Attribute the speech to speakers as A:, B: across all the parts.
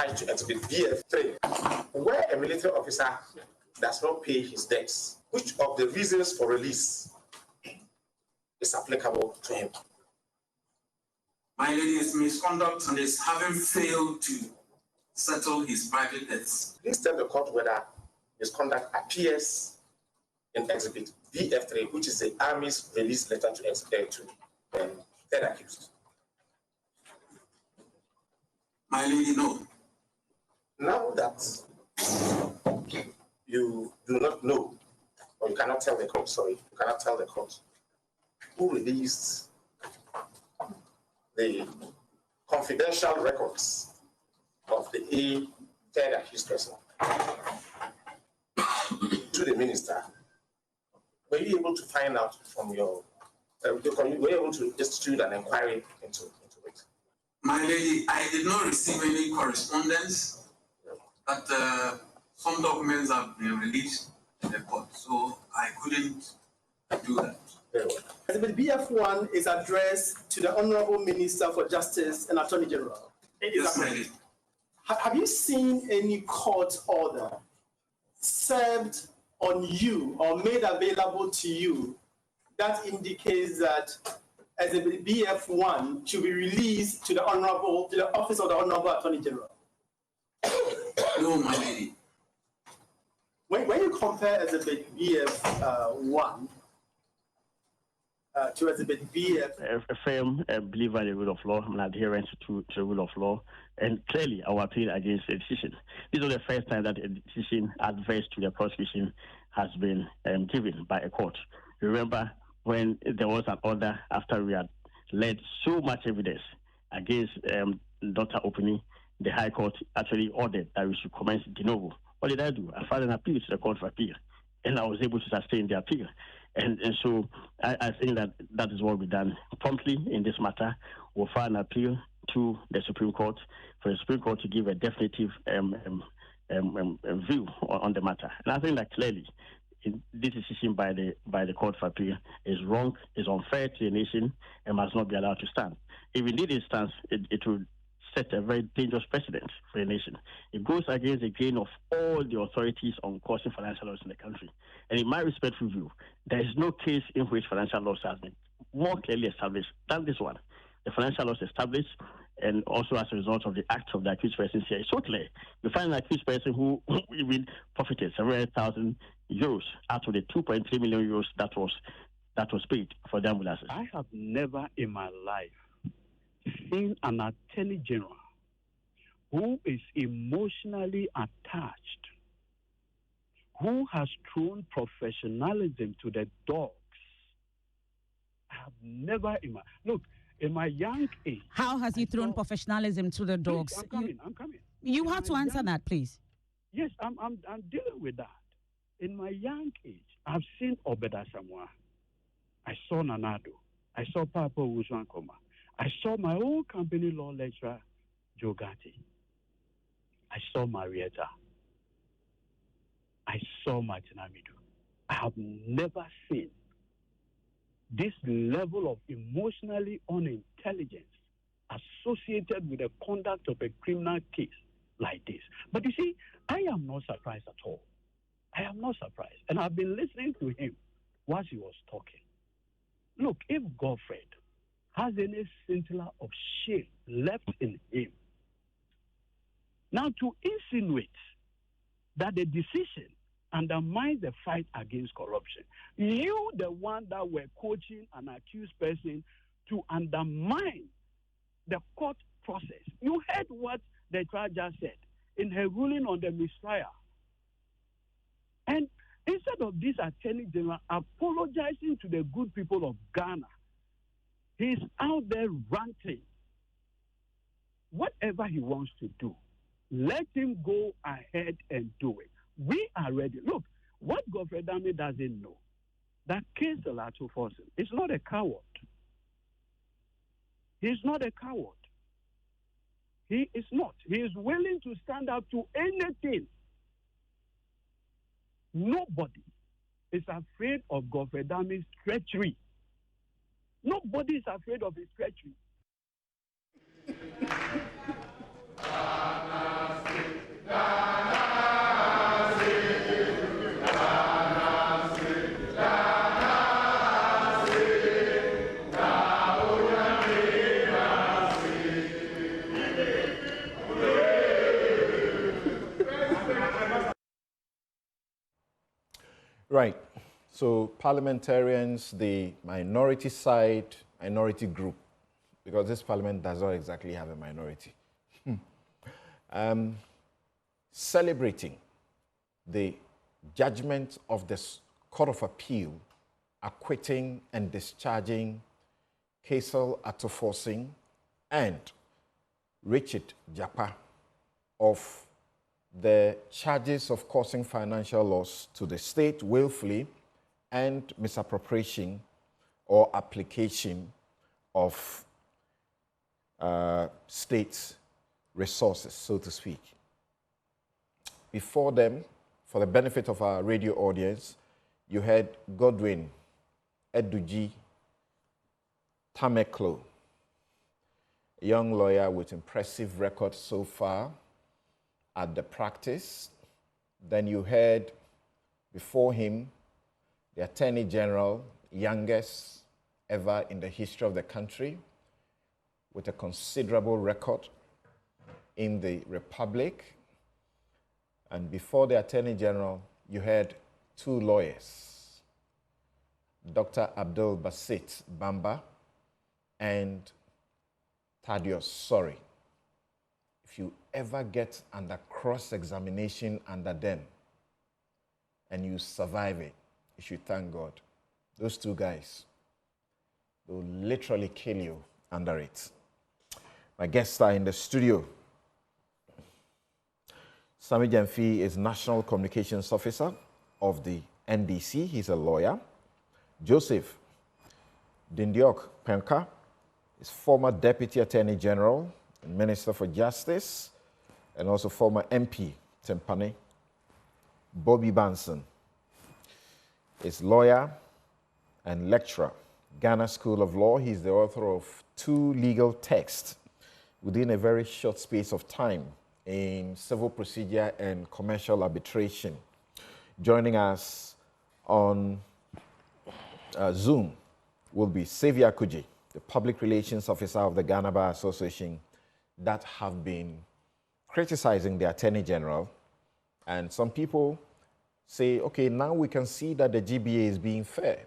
A: attached to Exhibit BF3, where a military officer does not pay his debts, which of the reasons for release is applicable to him?
B: My lady, is misconduct and is having failed to settle his private debts.
A: Please tell the court whether misconduct appears in Exhibit BF3, which is the Army's release letter to third accused.
B: My lady, no.
A: Now that you do not know, or you cannot tell the court, who released the confidential records of the third accused person to the minister, were you able to find out from your, were you able to institute an inquiry into it?
B: My lady, I did not receive any correspondence that some documents have been released to the court, so I couldn't do that.
A: Very well.
C: Exhibit BF1 is addressed to the Honorable Minister for Justice and Attorney General.
B: Yes, my lady.
C: Have you seen any court order served on you or made available to you that indicates that Exhibit BF1 should be released to the Office of the Honorable Attorney General?
B: No, my lady.
C: When you compare Exhibit BF1 to Exhibit BF,
D: a firm believer in the rule of law, an adherence to the rule of law, and clearly our appeal against the decision. This was the first time that a decision adverse to the prosecution has been given by a court. Remember when there was an order after we had led so much evidence against Dr. Opini, the High Court actually ordered that we should commence de novo. What did I do? I filed an appeal to the Court of Appeal, and I was able to sustain the appeal. And so I think that is what we've done promptly in this matter. We'll file an appeal to the Supreme Court for the Supreme Court to give a definitive view on the matter. And I think that clearly this decision by the Court of Appeal is wrong, is unfair to the nation, and must not be allowed to stand. If indeed it stands, it will set a very dangerous precedent for the nation. It goes against the grain of all the authorities on causing financial loss in the country. And in my respectful view, there is no case in which financial loss has been more clearly established than this one. The financial loss established, and also as a result of the act of the accused person here, is so clear. You find an accused person who even profited several thousand euros out of the 2.3 million euros that was paid for the ambulances.
E: I have never in my life seen an attorney general who is emotionally attached, who has thrown professionalism to the dogs. I have never in my young age.
F: How has he thrown professionalism to the dogs?
E: Please, I'm coming.
F: You have to answer that, please.
E: Yes, I'm dealing with that. In my young age, I've seen Obeda Samoa. I saw Nanado. I saw Papa Wuswankoma. I saw my own company law lecturer, Joe Gatti. I saw Marietta. I saw Martin Amidu. I have never seen this level of emotionally unintelligence associated with the conduct of a criminal case like this. But you see, I am not surprised at all. I am not surprised. And I've been listening to him whilst he was talking. Look, if Godfred has any scintilla of shame left in him, now to insinuate that the decision undermines the fight against corruption, you, the one that were coaching an accused person to undermine the court process, you heard what the trial judge said in her ruling on the mistrial. And instead of this attorney general apologizing to the good people of Ghana, he's out there ranting. Whatever he wants to do, let him go ahead and do it. We are ready. Look, what Godfred Dame doesn't know, that Kinsel Ato Forsen is not a coward. He's not a coward. He is not. He is willing to stand up to anything. Nobody is afraid of Godfred Dame's treachery. Nobody is afraid of his treachery.
G: Right. So parliamentarians, the minority side, minority group, because this parliament does not exactly have a minority, celebrating the judgment of the Court of Appeal acquitting and discharging Ato Jakpa and Richard Jakpa of the charges of causing financial loss to the state willfully and misappropriation or application of state resources, so to speak. Before them, for the benefit of our radio audience, you had Godwin Eduji Tameklo, a young lawyer with impressive record so far at the practice. Then you had before him the Attorney General, youngest ever in the history of the country, with a considerable record in the Republic. And before the Attorney General, you had two lawyers, Dr. Abdul Basit Bamba and Thaddeus Sorry. If you ever get under cross-examination under them and you survive it, you should thank God. Those two guys will literally kill you under it. My guests are in the studio. Sami Jamfi is National Communications Officer of the NDC. He's a lawyer. Joseph Dindiok Penka is former Deputy Attorney General and Minister for Justice, and also former MP Tempane. Bobby Banson is lawyer and lecturer, Ghana School of Law. He's the author of 2 legal texts within a very short space of time in civil procedure and commercial arbitration. Joining us on Zoom will be Xavier Kuji, the Public Relations Officer of the Ghana Bar Association, that have been criticizing the Attorney General. And some people say, okay, now we can see that the GBA is being fair.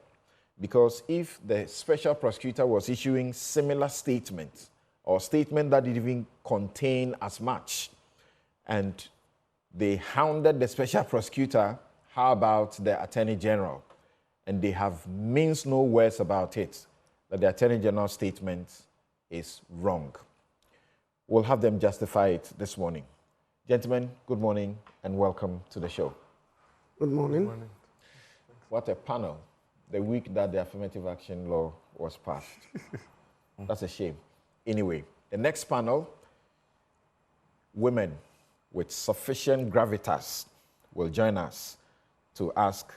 G: Because if the special prosecutor was issuing similar statements or statement that didn't even contain as much, and they hounded the special prosecutor, how about the Attorney General? And they have minced no words about it, that the Attorney General's statement is wrong. We'll have them justify it this morning. Gentlemen, good morning and welcome to the show.
H: Good morning. Good morning.
G: What a panel. The week that the affirmative action law was passed. That's a shame. Anyway, the next panel, women with sufficient gravitas, will join us to ask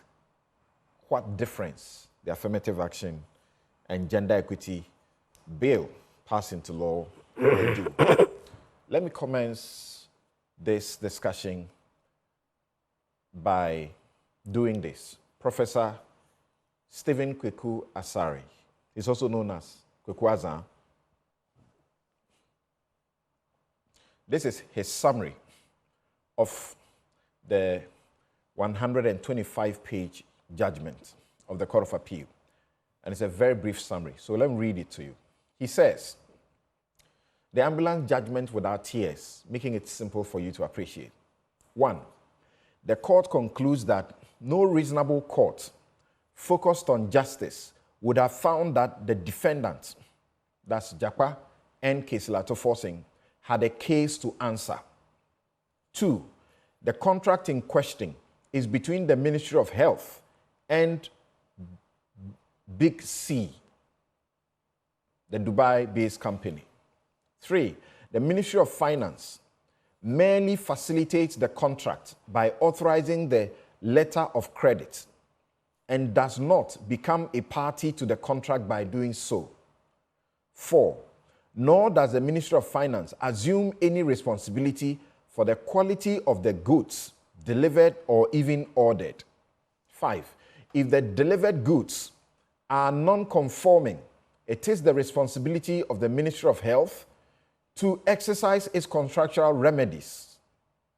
G: what difference the affirmative action and gender equity bill passed into law will do. Let me commence this discussion by doing this. Professor Stephen Kweku Asari, he's also known as Kweku Azan. This is his summary of the 125-page judgment of the Court of Appeal. And it's a very brief summary, so let me read it to you. He says, the ambulance judgment without tears, making it simple for you to appreciate. 1, the court concludes that no reasonable court focused on justice would have found that the defendant, that's Jakpa and Kesilato Forcing, had a case to answer. 2, the contract in question is between the Ministry of Health and Big C, the Dubai-based company. 3, the Ministry of Finance merely facilitates the contract by authorizing the letter of credit and does not become a party to the contract by doing so. 4, nor does the Ministry of Finance assume any responsibility for the quality of the goods delivered or even ordered. 5, if the delivered goods are non-conforming, it is the responsibility of the Ministry of Health to exercise its contractual remedies.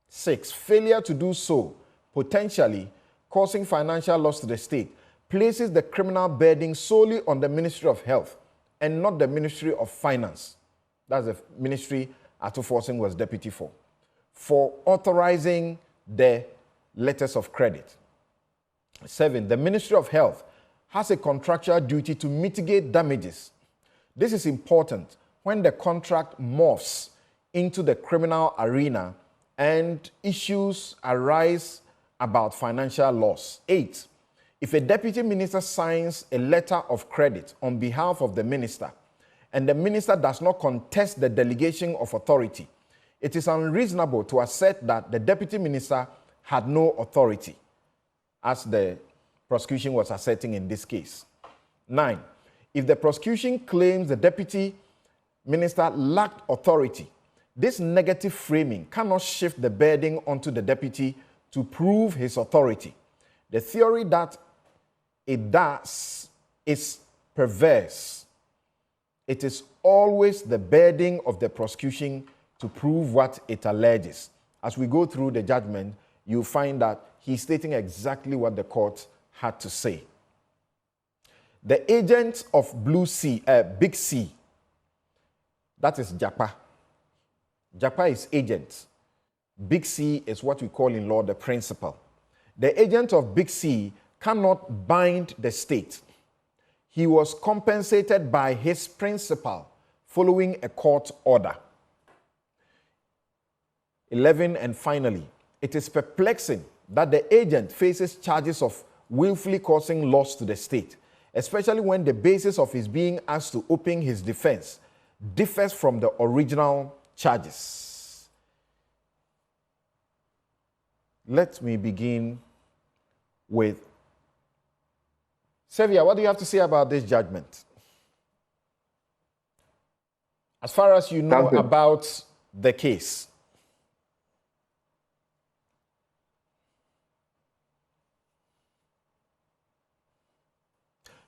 G: 6, failure to do so potentially causing financial loss to the state places the criminal burden solely on the Ministry of Health and not the Ministry of Finance. That's the ministry Ato was deputy for authorizing the letters of credit. 7, the Ministry of Health has a contractual duty to mitigate damages. This is important when the contract morphs into the criminal arena and issues arise about financial loss. 8, if a deputy minister signs a letter of credit on behalf of the minister and the minister does not contest the delegation of authority, it is unreasonable to assert that the deputy minister had no authority, as the prosecution was asserting in this case. 9, if the prosecution claims the deputy minister lacked authority, this negative framing cannot shift the burden onto the deputy to prove his authority. The theory that it does is perverse. It is always the burden of the prosecution to prove what it alleges. As we go through the judgment, you'll find that he's stating exactly what the court had to say. The agent of Big C, that is Jakpa. Jakpa is agent. Big C is what we call in law the principal. The agent of Big C cannot bind the state. He was compensated by his principal following a court order. 11, and finally, it is perplexing that the agent faces charges of willfully causing loss to the state, especially when the basis of his being asked to open his defense differs from the original charges. Let me begin with Xavier. What do you have to say about this judgment? As far as you know about the case.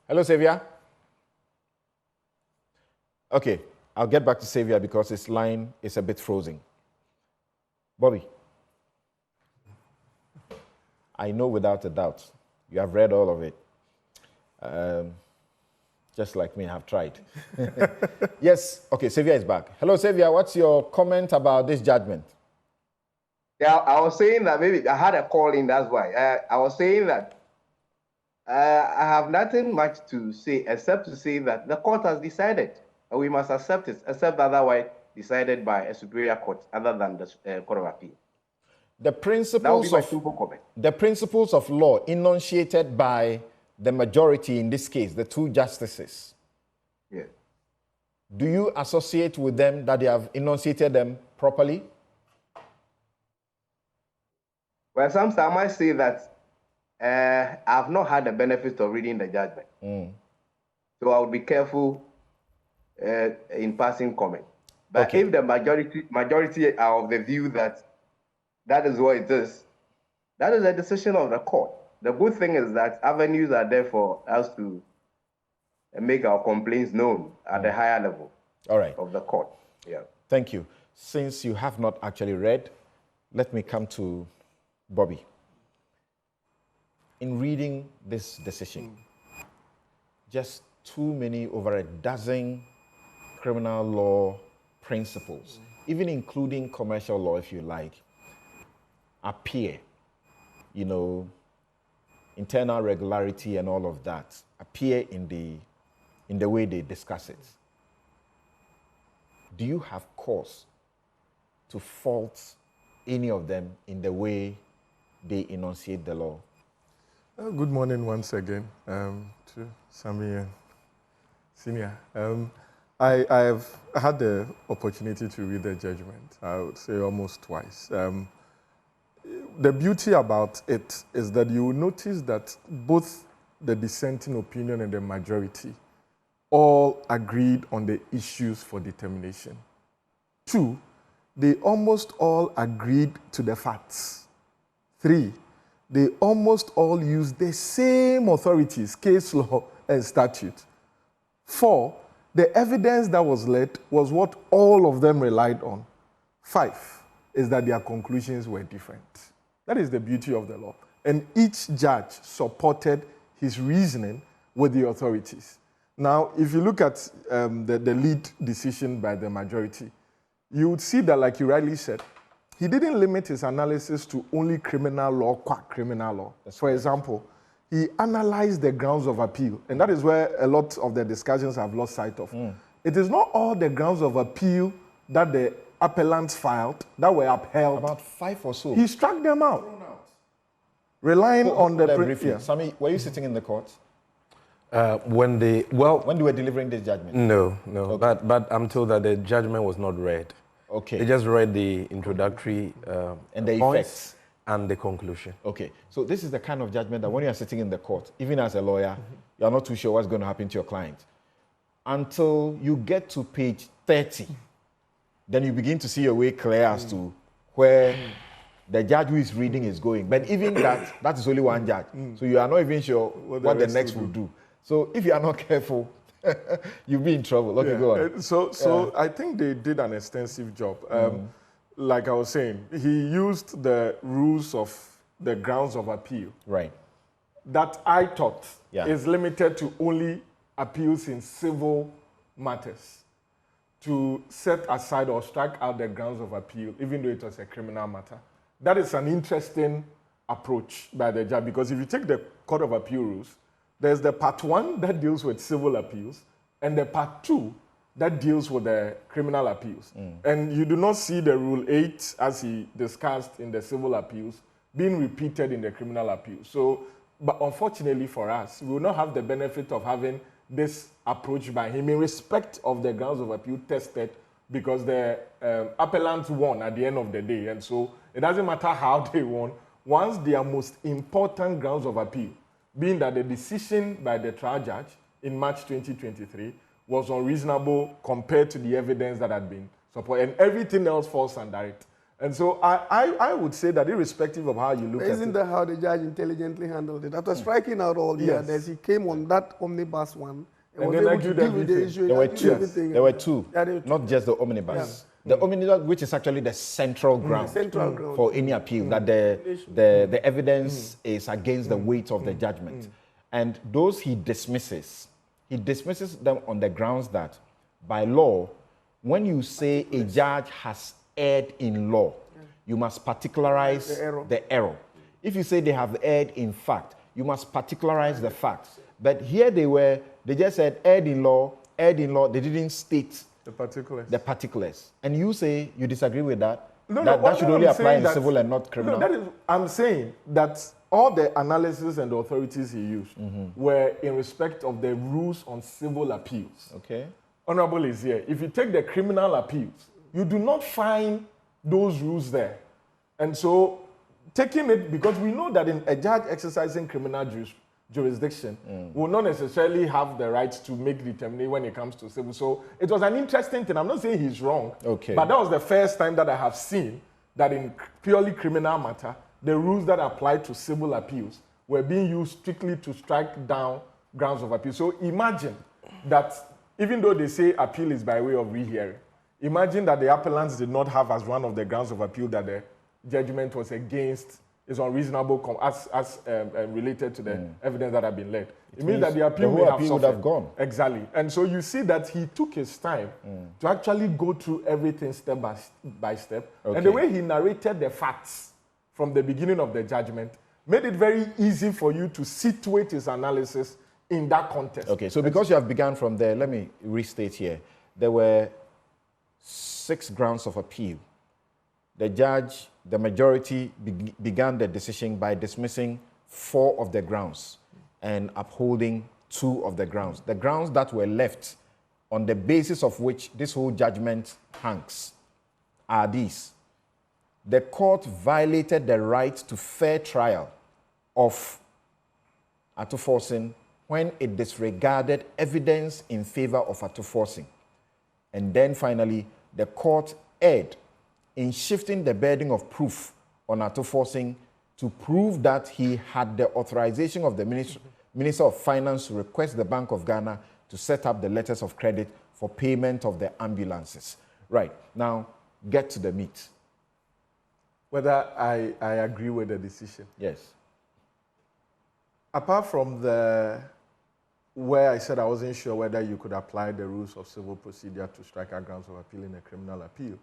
G: Hello, Xavier. Okay, I'll get back to Xavier because his line is a bit frozen. Bobby, I know without a doubt you have read all of it. Just like me, I have tried. Yes, okay, Xavier is back. Hello, Xavier, what's your comment about this judgment?
I: Yeah, I was saying that maybe I had a call in, that's why. I was saying that I have nothing much to say except to say that the court has decided, and we must accept it, except otherwise decided by a superior court other than the Court of Appeal. The principles of law enunciated by the majority in this case, the two justices. Yeah. Do you associate with them that they have enunciated them properly? Well, sometimes I might say that I've not had the benefit of reading the judgment. So I would be careful in passing comment. But if the majority are of the view that that is what it is, that is a decision of the court. The good thing is that avenues are there for us to make our complaints known at the higher level of the court. Yeah. Thank you. Since you have not actually read, let me come to Bobby. In reading this decision, just too many, over a dozen criminal law principles, even including commercial law, if you like, appear, you know, internal regularity and all of that appear in the way they discuss it. Do you have cause to fault any of them in the way they enunciate the law?
J: Good morning once again to Sammy and Senior. I have had the opportunity to read the judgment, I would say almost twice. The beauty about it is that you will notice that both the dissenting opinion and the majority all agreed on the issues for determination. 2, they almost all agreed to the facts. 3, they almost all used the same authorities, case law and statute. 4, the evidence that was led was what all of them relied on. 5 is that their conclusions were different. That is the beauty of the law. and each judge supported his reasoning with the authorities. Now, if you look at the lead decision by the majority, you would see that, like you rightly said, he didn't limit his analysis to only criminal law, criminal law. For example, he analyzed the grounds of appeal, and that is where a lot of the discussions have lost sight of. It is not all the grounds of appeal that the appellants filed that were upheld.
G: About 5 or so.
J: He struck them out, relying on the
G: briefing. Sammy, were you sitting in the court?
K: When they
G: were delivering the judgment?
K: No.
G: Okay.
K: But I'm told that the judgment was not read.
G: Okay.
K: They just read the introductory
G: and the
K: points
G: effects
K: and the conclusion.
G: Okay. So this is the kind of judgment that when you are sitting in the court, even as a lawyer, you are not too sure what's going to happen to your client. Until you get to page 30, then you begin to see your way clear as to where the judge who is reading is going. But even that is only one judge. So you are not even sure what the next will do. So if you are not careful, you'll be in trouble. Okay, go on.
J: So I think they did an extensive job. Like I was saying, he used the rules of the grounds of appeal.
G: Right.
J: That I thought is limited to only appeals in civil matters, to set aside or strike out the grounds of appeal, even though it was a criminal matter. That is an interesting approach by the judge, because if you take the Court of Appeal rules, there's the part 1 that deals with civil appeals, and the part 2 that deals with the criminal appeals. And you do not see the Rule 8, as he discussed in the civil appeals, being repeated in the criminal appeals. So, but unfortunately for us, we will not have the benefit of having this approach by him in respect of the grounds of appeal tested, because the appellants won at the end of the day. And so it doesn't matter how they won, once their most important grounds of appeal, being that the decision by the trial judge in March 2023 was unreasonable compared to the evidence that had been supported, and everything else falls under it. And so I would say that irrespective of how you look at it.
H: Isn't that how the judge intelligently handled it? After striking out all the others, he came on that omnibus one and was able to deal with the issue.
G: There were two, not just the omnibus. The omnibus, which is actually the central ground, for any appeal, that the evidence is against the weight of the judgment. And those he dismisses them on the grounds that, by law, when you say a judge has erred in law, you must particularize the error. If you say they have erred in fact, you must particularize the facts. But here they just said erred in law, they didn't state the particulars. And you say you disagree with that? That should only apply in civil and not criminal?
J: I'm saying that all the analysis and the authorities he used were in respect of the rules on civil appeals.
G: Okay.
J: Honorable is here. If you take the criminal appeals, you do not find those rules there. And so, taking it, because we know that in a judge exercising criminal jurisdiction will not necessarily have the right to make determination when it comes to civil. So it was an interesting thing. I'm not saying he's wrong, but that was the first time that I have seen that in purely criminal matter, the rules that apply to civil appeals were being used strictly to strike down grounds of appeal. So imagine that even though they say appeal is by way of rehearing, imagine that the appellants did not have as one of the grounds of appeal that the judgment was against, is unreasonable as related to the evidence that had been led. It means that the appeal would have gone. Exactly. And so you see that he took his time to actually go through everything step by step. Okay. And the way he narrated the facts from the beginning of the judgment made it very easy for you to situate his analysis in that context.
G: Okay, so because you have begun from there, let me restate here. There were 6 grounds of appeal. The majority began the decision by dismissing 4 of the grounds and upholding 2 of the grounds. The grounds that were left on the basis of which this whole judgment hangs are these. The court violated the right to fair trial of Ato Forson when it disregarded evidence in favor of Ato Forson. And then finally, the court erred in shifting the burden of proof on Ato Forson to prove that he had the authorization of the Minister of Finance to request the Bank of Ghana to set up the letters of credit for payment of the ambulances. Right, now get to the meat.
J: Whether I agree with the decision.
G: Yes.
J: apart from where I said I wasn't sure whether you could apply the rules of civil procedure to strike out grounds of appeal in a criminal appeal,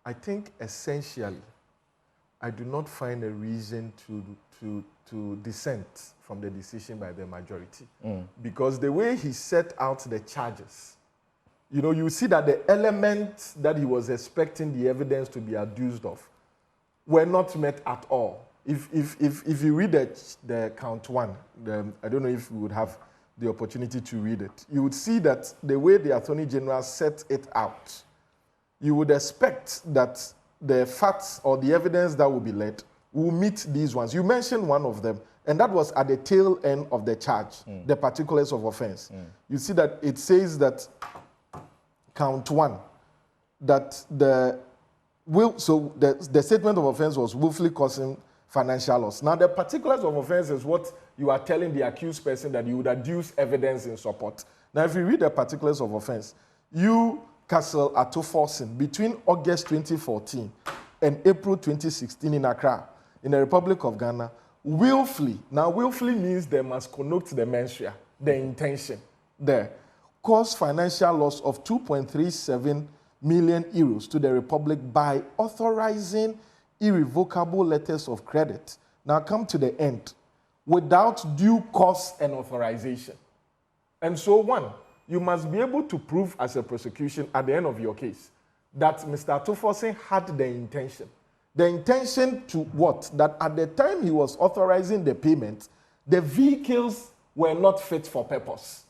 J: I think essentially I do not find a reason to dissent from the decision by the majority. Because the way he set out the charges, you see that the elements that he was expecting the evidence to be adduced of were not met at all. If you read the count one, I don't know if we would have the opportunity to read it, you would see that the way the Attorney General set it out, you would expect that the facts or the evidence that will be led will meet these ones. You mentioned one of them, and that was at the tail end of the charge, the particulars of offense. You see that it says that count one, that the statement of offense was willfully causing financial loss. Now, the particulars of offense is what you are telling the accused person that you would adduce evidence in support. Now, if you read the particulars of offense, you, Castle Ato Forcing, between August 2014 and April 2016 in Accra, in the Republic of Ghana, willfully, now willfully means they must connote the mensura, the intention there, caused financial loss of 2.37 million euros to the Republic by authorizing irrevocable letters of credit. Now come to the end, without due cause and authorization. And so one, you must be able to prove as a prosecution at the end of your case that Mr. Atoforsen had the intention. The intention to what? That at the time he was authorizing the payment, the vehicles were not fit for purpose.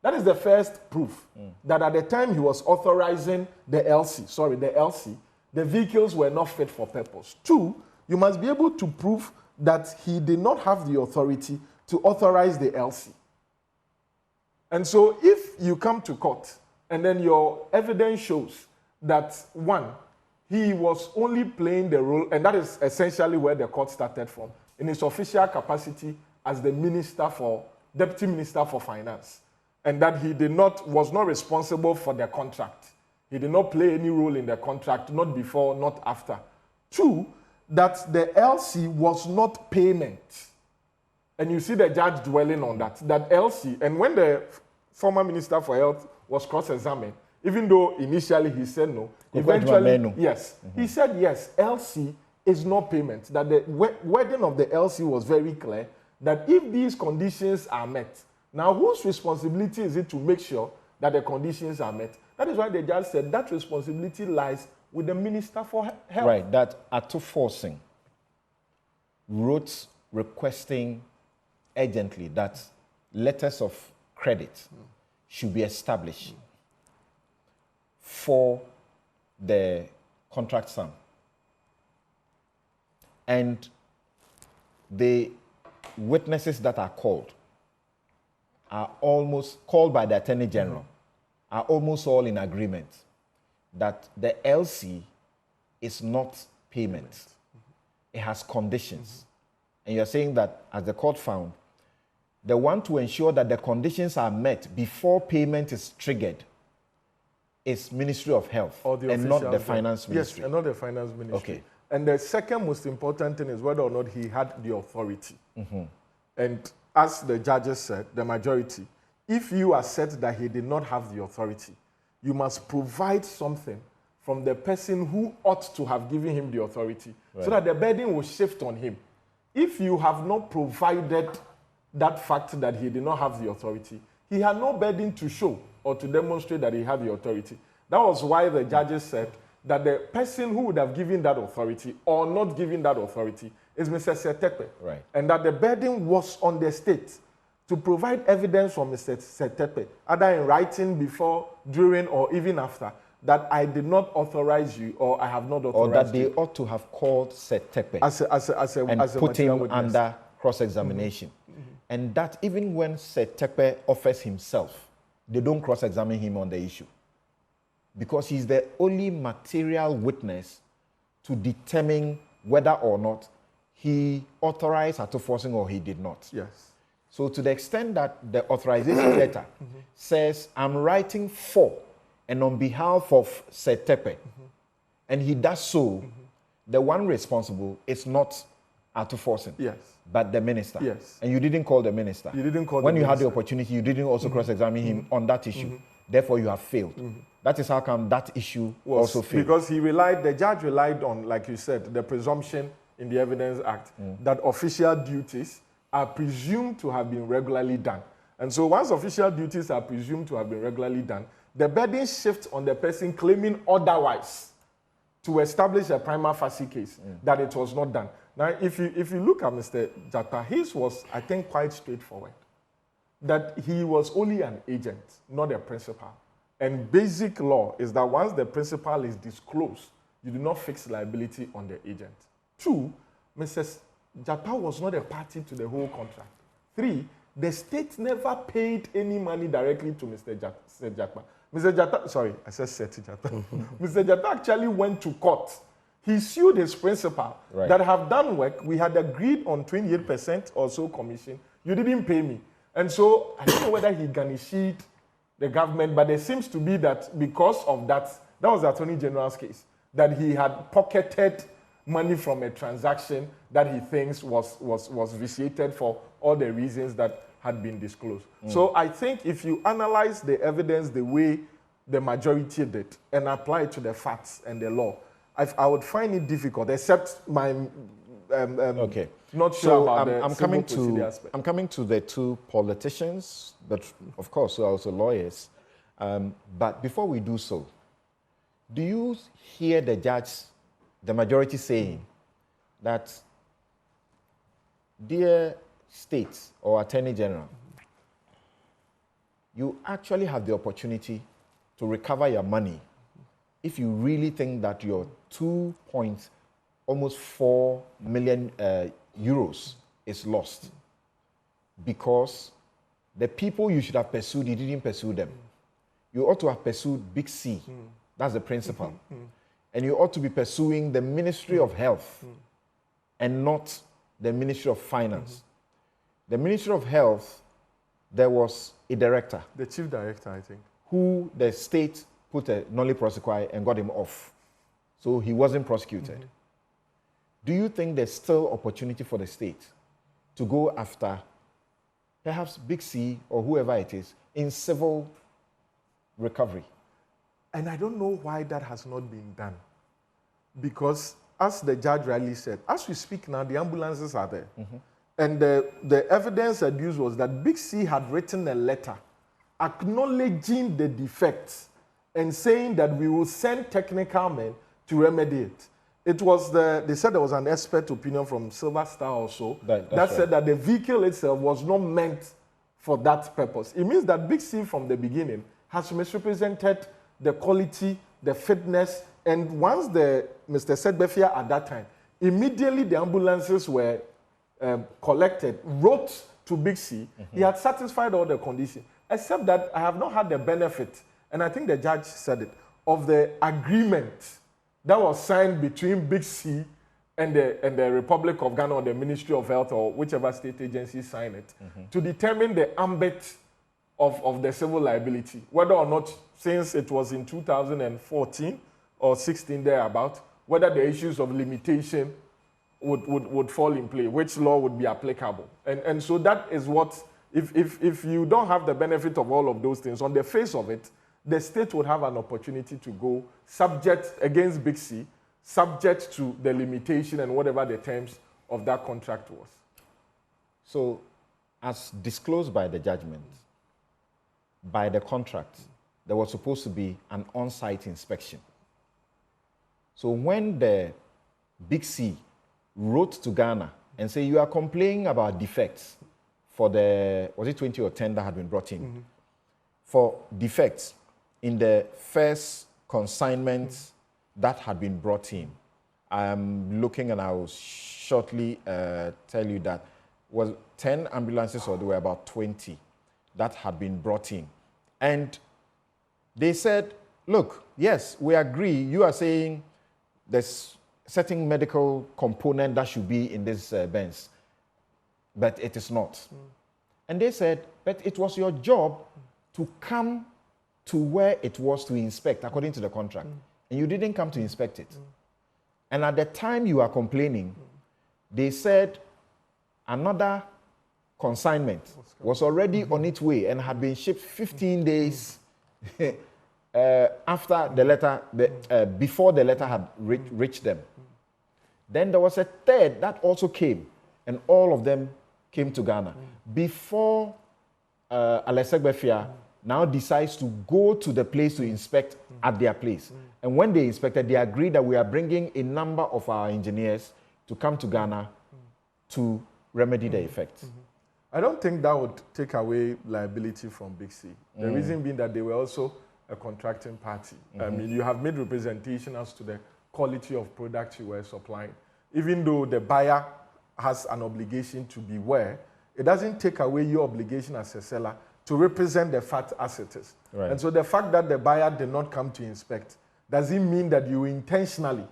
J: That is the first proof, that at the time he was authorizing the LC, the vehicles were not fit for purpose. Two, you must be able to prove that he did not have the authority to authorize the LC. And so if you come to court and then your evidence shows that, one, he was only playing the role, and that is essentially where the court started from, in his official capacity as the Deputy Minister for Finance, and that he was not responsible for the contract. He did not play any role in the contract, not before, not after. Two, that the LC was not payment. And you see the judge dwelling on that LC, and when the former Minister for Health was cross-examined, even though initially he said no, eventually, yes, he said yes, LC is not payment. That the wording of the LC was very clear, that if these conditions are met, now whose responsibility is it to make sure that the conditions are met? That is why the judge said that responsibility lies with the Minister for Health.
G: Right, that Ato Forcing wrote requesting urgently that letters of credit should be established for the contract sum. And the witnesses that are called by the Attorney General are almost all in agreement that the LC is not payment. It has conditions. And you're saying that, as the court found, the one to ensure that the conditions are met before payment is triggered is Ministry of Health and not the Finance Ministry.
J: Yes, and not the Finance Ministry.
G: Okay.
J: And the second most important thing is whether or not he had the authority. And as the judges said, the majority, if you assert that he did not have the authority, you must provide something from the person who ought to have given him the authority, so that the burden will shift on him. If you have not provided that fact that he did not have the authority, he had no burden to show or to demonstrate that he had the authority. That was why the judges said that the person who would have given that authority or not given that authority is Mr. Setepe.
G: Right.
J: And that the burden was on the state to provide evidence from Mr. Setepe, either in writing before, during, or even after, that I did not authorize you or I have not authorized you.
G: Or that they ought to have called Setepe and put him under cross-examination. And that even when Setepe offers himself, they don't cross-examine him on the issue. Because he's the only material witness to determine whether or not he authorized Ato Forcing or he did not.
J: Yes.
G: So to the extent that the authorization letter says, I'm writing for and on behalf of Setepe, and he does so, the one responsible is not Ato Forson.
J: Yes.
G: But the minister.
J: Yes.
G: And you didn't call the minister.
J: You didn't call
G: when
J: the
G: you
J: minister.
G: had the opportunity, you didn't also cross-examine him on that issue. Therefore, you have failed. That is how come that issue also failed.
J: Because the judge relied on, like you said, the presumption in the Evidence Act that official duties are presumed to have been regularly done. And so once official duties are presumed to have been regularly done, the burden shifts on the person claiming otherwise to establish a prima facie case that it was not done. Now, if you look at Mr. Jakpa, his was, I think, quite straightforward. That he was only an agent, not a principal. And basic law is that once the principal is disclosed, you do not fix liability on the agent. 2, Mr. Jakpa was not a party to the whole contract. 3, the state never paid any money directly to Mr. Jakpa. Mr. Jakpa, sorry, I said Seti Jakpa. Mr. Jakpa actually went to court. He sued his principal that have done work. We had agreed on 28% or so commission. You didn't pay me. And so I don't know whether he garnished the government, but there seems to be that because of that was the Attorney General's case, that he had pocketed money from a transaction that he thinks was vitiated for all the reasons that had been disclosed. So I think if you analyze the evidence the way the majority did and apply it to the facts and the law, I would find it difficult, except my
G: okay.
J: Not sure
G: so
J: about
G: I'm coming to the two politicians, but of course also lawyers. But before we do so, do you hear the judge, the majority saying that, dear state or attorney general, you actually have the opportunity to recover your money if you really think that your almost 4 million euros is lost, because the people you should have pursued, you didn't pursue them. You ought to have pursued Big C. That's the principal. And you ought to be pursuing the Ministry of Health and not the Ministry of Finance. The Ministry of Health, there was a director.
J: The chief director, I think.
G: Who the state put a nolle prosequi and got him off. So he wasn't prosecuted. Do you think there's still opportunity for the state to go after perhaps Big C or whoever it is in civil recovery?
J: And I don't know why that has not been done. Because as the judge rightly said, as we speak now, the ambulances are there. And the evidence adduced was that Big C had written a letter acknowledging the defects and saying that we will send technical men to remedy it. It was they said there was an expert opinion from Silver Star also that said that the vehicle itself was not meant for that purpose. It means that Big C from the beginning has misrepresented the quality, the fitness, and once Mr. Sedbefia at that time, immediately the ambulances were collected, wrote to Big C. He had satisfied all the conditions, except that I have not had the benefit, and I think the judge said it, of the agreement that was signed between Big C and the Republic of Ghana or the Ministry of Health or whichever state agency signed it to determine the ambit of the civil liability, whether or not, since it was in 2014 or 16 thereabout, whether the issues of limitation would fall in play, which law would be applicable. And so that is what, if you don't have the benefit of all of those things, on the face of it, the state would have an opportunity to go subject against Big C, subject to the limitation and whatever the terms of that contract was.
G: So, as disclosed by the judgment, by the contract, there was supposed to be an on-site inspection. So when the Big C wrote to Ghana and said, you are complaining about defects for was it 20 or 10 that had been brought in? For defects in the first consignment that had been brought in. I'm looking and I will shortly tell you that was 10 ambulances, or there were about 20 that had been brought in. And they said, look, yes, we agree. You are saying there's certain medical component that should be in this Benz, but it is not. And they said, but it was your job to come to where it was to inspect, according to the contract. And you didn't come to inspect it. And at the time you are complaining, they said another consignment was already on its way and had been shipped 15 days after the letter, before the letter had reached them. Then there was a third that also came, and all of them came to Ghana. Before Alesegbefia now decides to go to the place to inspect at their place. And when they inspected, they agreed that we are bringing a number of our engineers to come to Ghana to remedy the effects.
J: I don't think that would take away liability from Big C. The reason being that they were also a contracting party. I mean, you have made representation as to the quality of products you were supplying. Even though the buyer has an obligation to beware, it doesn't take away your obligation as a seller to represent the fact as it is.
G: Right.
J: And so the fact that the buyer did not come to inspect doesn't mean that you intentionally,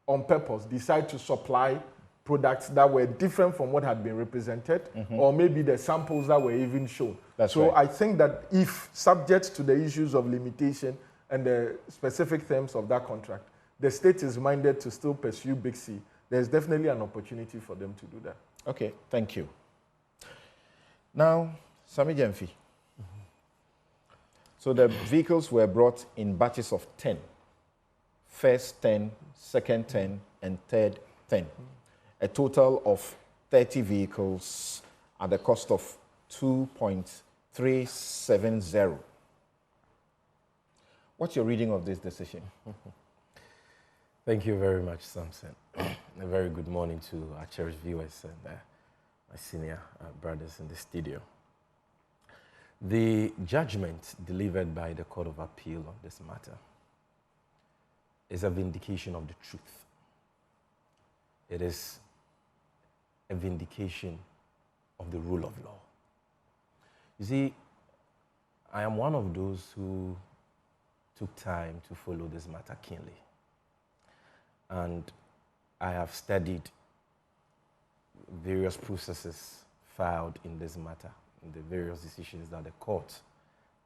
J: on purpose, decide to supply products that were different from what had been represented, or maybe the samples that were even shown.
G: That's
J: so
G: right.
J: I think that if subject to the issues of limitation and the specific terms of that contract, the state is minded to still pursue Big C, there's definitely an opportunity for them to do that.
G: Okay, thank you. Now, Sami Jemfi. So the vehicles were brought in batches of 10. First 10, second 10, and third 10. A total of 30 vehicles at the cost of 2.370. What's your reading of this decision?
K: Thank you very much, Samson. A very good morning to our cherished viewers and my senior brothers in the studio. The judgment delivered by the Court of Appeal on this matter is a vindication of the truth. It is a vindication of the rule of law. You see, I am one of those who took time to follow this matter keenly. And I have studied various processes filed in this matter, in the various decisions that the court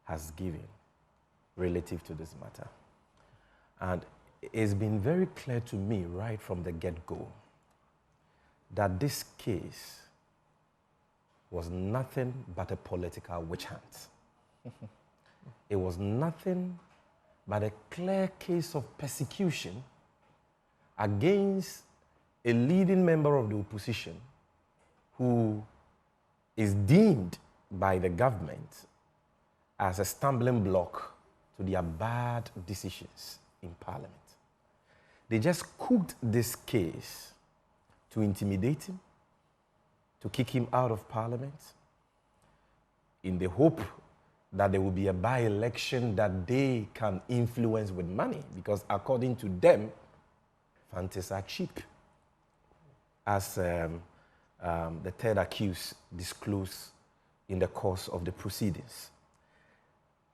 K: has given relative to this matter. And it's been very clear to me right from the get-go that this case was nothing but a political witch hunt. It was nothing but a clear case of persecution against a leading member of the opposition who is deemed by the government as a stumbling block to their bad decisions in Parliament. They just cooked this case to intimidate him, to kick him out of Parliament, in the hope that there will be a by-election that they can influence with money, because according to them, fantas are cheap, as the third accused disclosed in the course of the proceedings.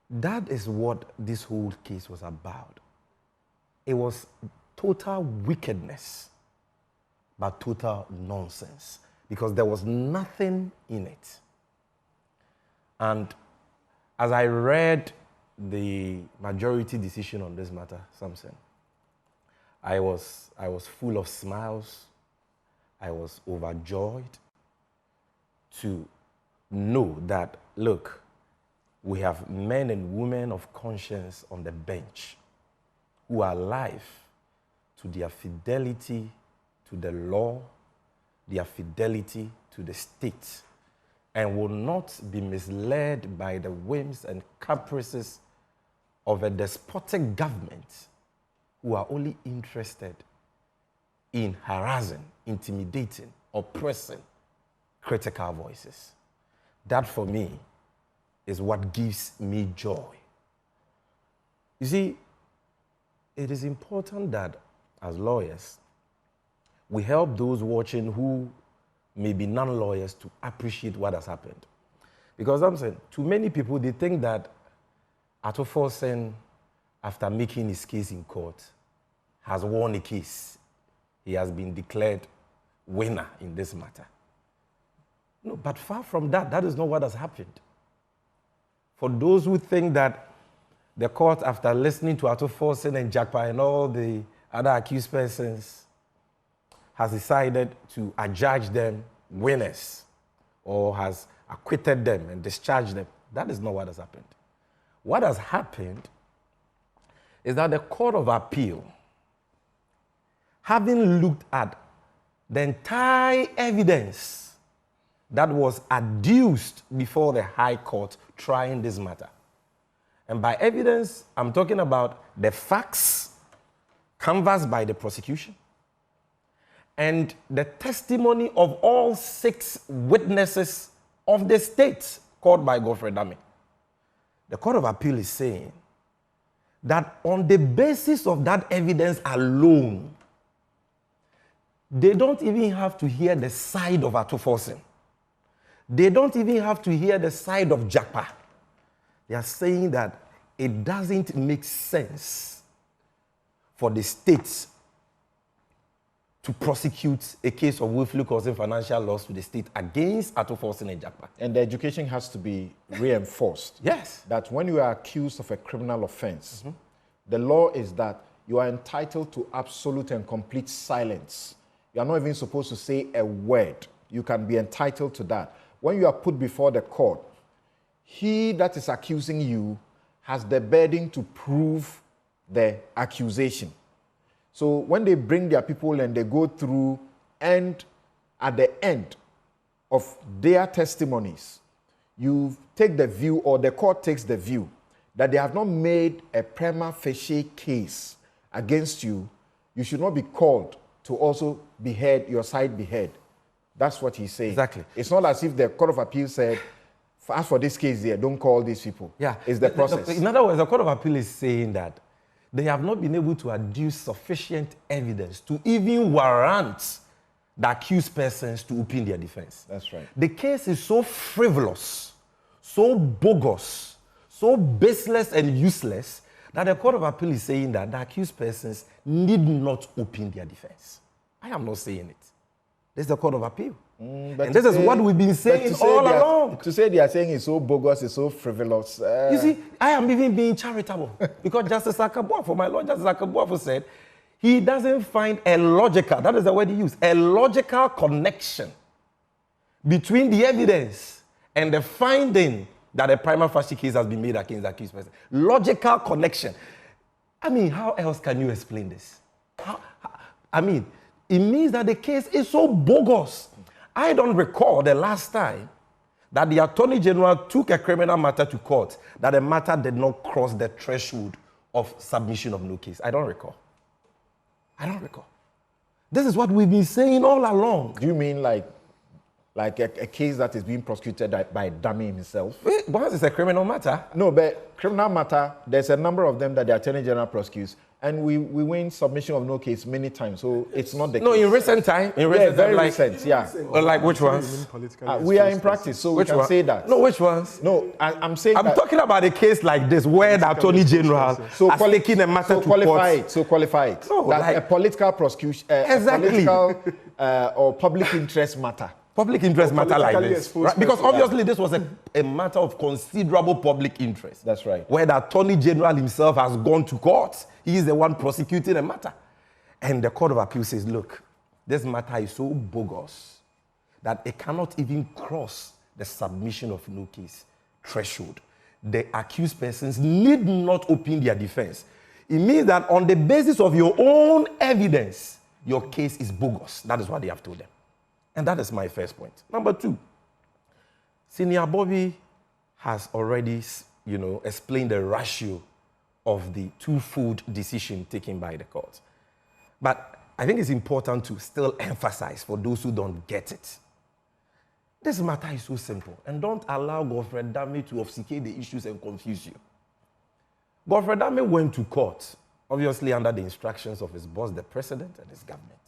K: That is what this whole case was about. It was total wickedness, but total nonsense, because there was nothing in it. And as I read the majority decision on this matter, Samson, I was full of smiles. I was overjoyed to know that, look, we have men and women of conscience on the bench who are alive to their fidelity to the law, their fidelity to the state, and will not be misled by the whims and caprices of a despotic government who are only interested in harassing, intimidating, oppressing critical voices. That, for me, is what gives me joy. You see, it is important that, as lawyers, we help those watching who may be non-lawyers to appreciate what has happened. Because I'm saying, to many people, they think that Ato Forsen, after making his case in court, has won a case. He has been declared winner in this matter. No, but far from that, that is not what has happened. For those who think that the court, after listening to Ato Forsen and Jakpa and all the other accused persons, has decided to adjudge them winners or has acquitted them and discharged them. That is not what has happened. What has happened is that the Court of Appeal, having looked at the entire evidence that was adduced before the High Court trying this matter. And by evidence, I'm talking about the facts canvassed by the prosecution and the testimony of all 6 witnesses of the state called by Godfrey Dame. The Court of Appeal is saying that on the basis of that evidence alone, they don't even have to hear the side of Ato Forsen. They don't even have to hear the side of Jakpa. They are saying that it doesn't make sense for the states to prosecute a case of willfully causing financial loss to the state against Ato Forsen and Jakpa.
G: And the education has to be reinforced.
K: Yes.
G: That when you are accused of a criminal offense, the law is that you are entitled to absolute and complete silence. You are not even supposed to say a word. You can be entitled to that. When you are put before the court, he that is accusing you has the burden to prove the accusation. So when they bring their people and they go through, and at the end of their testimonies, you take the view, or the court takes the view, that they have not made a prima facie case against you, you should not be called to also be heard, your side be heard. That's what he's saying.
K: Exactly.
G: It's not as if the Court of Appeal said, as for this case here, don't call these people.
K: Yeah.
G: It's the process.
K: In other words, the Court of Appeal is saying that they have not been able to adduce sufficient evidence to even warrant the accused persons to open their defense.
G: That's right.
K: The case is so frivolous, so bogus, so baseless and useless that the Court of Appeal is saying that the accused persons need not open their defense. I am not saying it. This is the Court of Appeal. And this is what we've been saying all along.
G: To say they are saying it's so bogus, it's so frivolous.
K: You see, I am even being charitable because Justice Akabuafo, my Lord Justice Akabuafo said, he doesn't find a logical, that is the word he used, a logical connection between the evidence and the finding that a prima facie case has been made against the accused person. Logical connection. I mean, how else can you explain this? It means that the case is so bogus. I don't recall the last time that the Attorney General took a criminal matter to court that the matter did not cross the threshold of submission of no case. I don't recall. This is what we've been saying all along.
G: Do you mean like a case that is being prosecuted by Dame himself?
K: Once it's a criminal matter.
G: No, but criminal matter, there's a number of them that the Attorney General prosecutes. And we win submission of no case many times, so it's not the case.
K: No, in recent time?
G: Very recent, yeah.
K: Like which ones?
G: We are in practice, so we can say that.
K: No, which ones?
G: No, I'm saying
K: I'm talking about a case like this where the Attorney General has taken a matter to court.
G: So qualify it.
K: No,
G: like a political prosecution,
K: exactly.
G: a political or public interest matter.
K: Public interest matter like this. Right? Because obviously this was a matter of considerable public interest.
G: That's right.
K: Where the Attorney General himself has gone to court. He is the one prosecuting the matter. And the Court of Appeal says, look, this matter is so bogus that it cannot even cross the submission of no case threshold. The accused persons need not open their defense. It means that on the basis of your own evidence, your case is bogus. That is what they have told them. And that is my first point. Number 2, Senior Bobby has already, explained the ratio of the twofold decision taken by the court. But I think it's important to still emphasize for those who don't get it. This matter is so simple, and don't allow Godfrey Dame to obfuscate the issues and confuse you. Godfrey Dame went to court, obviously under the instructions of his boss, the president, and his government,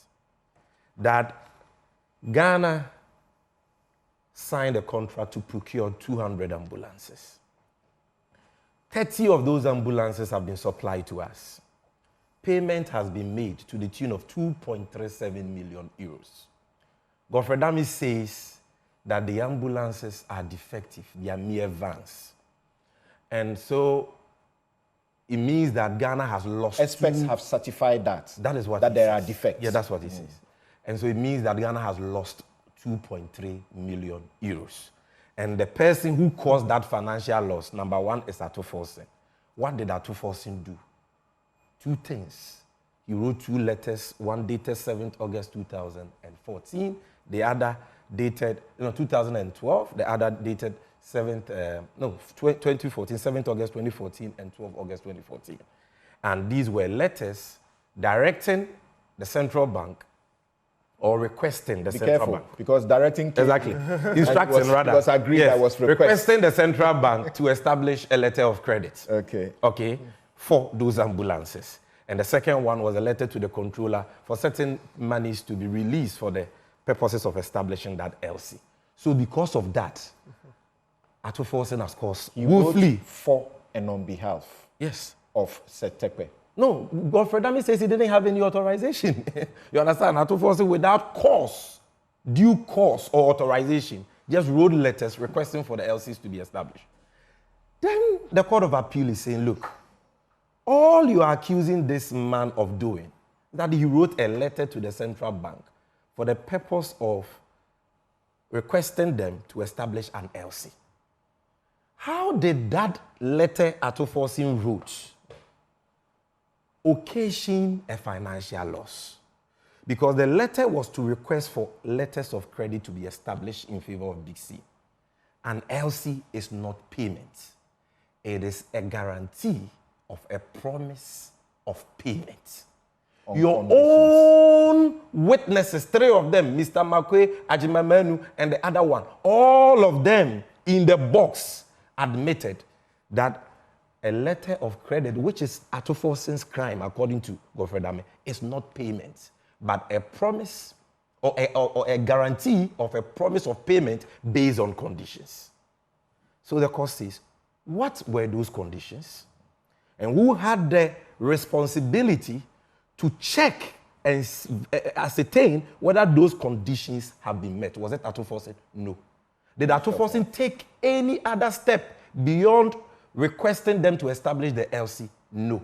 K: that Ghana signed a contract to procure 200 ambulances. 30 of those ambulances have been supplied to us. Payment has been made to the tune of 2.37 million euros. Godfrey Dame says that the ambulances are defective. They are mere vans. And so it means that Ghana has lost.
G: Experts have certified that.
K: That is what
G: that there are defects.
K: Yeah, that's what he says. And so it means that Ghana has lost 2.3 million euros. And the person who caused that financial loss, number one, is Ato Forsen. What did Ato Forsen do? Two things. He wrote two letters, one dated 7th August 2014, the other dated, 2012, the other dated 2014, 7th August 2014 and 12th August 2014. And these were letters directing the central bank or requesting the central bank.
G: Because directing...
K: Exactly. Instructing, rather.
G: It was agreed that was
K: requesting the central bank to establish a letter of credit.
G: Okay.
K: For those ambulances. And the second one was a letter to the controller for certain monies to be released for the purposes of establishing that LC. So because of that, Ato Forsen has caused woefully
G: for and on behalf of Setekpe.
K: No, Godfred Dami says he didn't have any authorization. You understand? Ato Forsen, without cause, due cause or authorization, just wrote letters requesting for the LCs to be established. Then the Court of Appeal is saying, look, all you are accusing this man of doing, that he wrote a letter to the central bank for the purpose of requesting them to establish an LC. How did that letter Ato Forsen wrote occasion a financial loss? Because the letter was to request for letters of credit to be established in favor of Big C. An LC is not payment. It is a guarantee of a promise of payment. Your own witnesses, 3 of them, Mr. Makwe, Ajimamenu, and the other one, all of them in the box admitted that a letter of credit, which is Ato Forsen's crime, according to Godfred Dame, is not payment, but a promise or a guarantee of a promise of payment based on conditions. So the court says, what were those conditions? And who had the responsibility to check and ascertain whether those conditions have been met? Was it Ato Forsen? No. Did Ato Forsen take any other step beyond requesting them to establish the LC? No.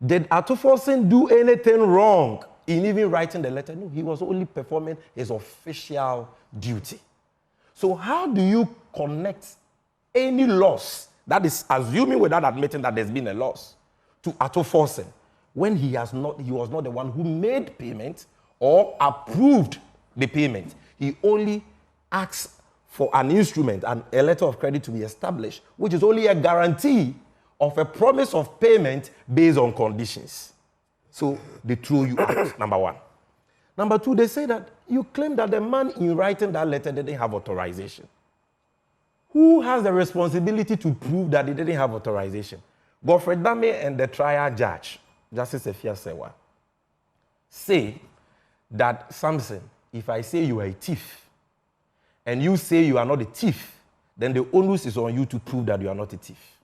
K: Did Ato Forsen do anything wrong in even writing the letter? No. He was only performing his official duty. So how do you connect any loss, that is assuming without admitting that there's been a loss, to Ato Forsen when he was not the one who made payment or approved the payment? He only asked for an instrument and a letter of credit to be established, which is only a guarantee of a promise of payment based on conditions. So they throw you out, number one. Number two, they say that you claim that the man in writing that letter didn't have authorization. Who has the responsibility to prove that he didn't have authorization? Godfred Dame and the trial judge, Justice Efia Sewa, say that, Samson, if I say you are a thief, and you say you are not a thief, then the onus is on you to prove that you are not a thief.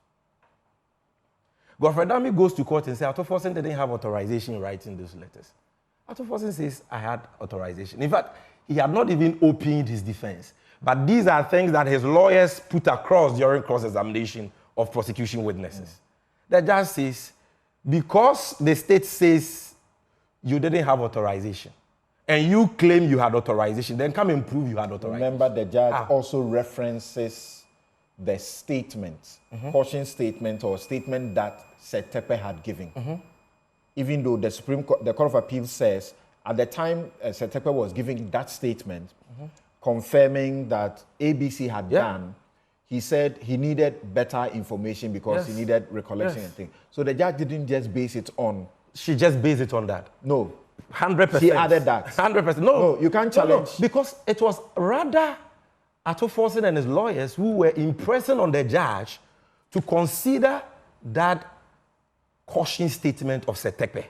K: Godfred Dame goes to court and says, Ato Forsen didn't have authorization in writing those letters. Ato Forsen says, I had authorization. In fact, he had not even opened his defense. But these are things that his lawyers put across during cross-examination of prosecution witnesses. The judge says, because the state says you didn't have authorization, and you claim you had authorization, then come and prove you had authorization.
G: Remember, the judge also references the statement, caution statement or statement that Setekpe had given. Even though the Supreme Court, the Court of Appeal says, at the time Setekpe was giving that statement, confirming that ABC had done, he said he needed better information because he needed recollection and things. So the judge didn't just base it on...
K: She just based it on that.
G: No.
K: 100%.
G: She added that.
K: 100%. No,
G: you can't challenge.
K: No, because it was rather Ato Forsen and his lawyers who were impressing on the judge to consider that caution statement of Setekpe.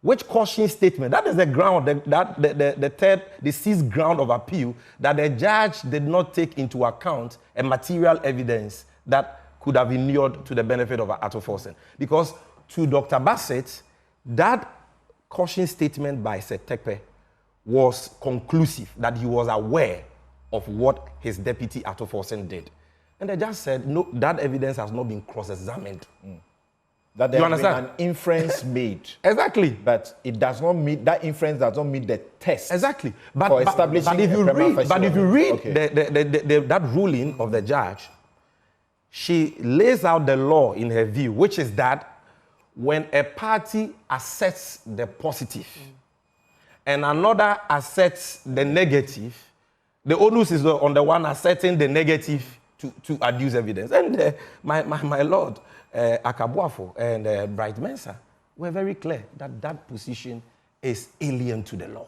K: Which caution statement? That is the ground, the sixth ground of appeal, that the judge did not take into account a material evidence that could have inured to the benefit of Ato Forsen. Because to Dr. Bassett, that caution statement by Setekpe was conclusive, that he was aware of what his deputy Ato Forsen did. And the judge said, no, that evidence has not been cross-examined.
G: That there
K: You
G: has been
K: understand?
G: an inference made.
K: Exactly.
G: But it does not meet, that inference does not meet the test.
K: Exactly.
G: For establishing
K: if you
G: a prima
K: read,
G: facie
K: but if you read
G: okay.
K: that ruling of the judge, she lays out the law in her view, which is that when a party asserts the positive and another asserts the negative, the onus is on the one asserting the negative to adduce evidence. And my lord, Akabuafo and Bright Mensa were very clear that that position is alien to the law.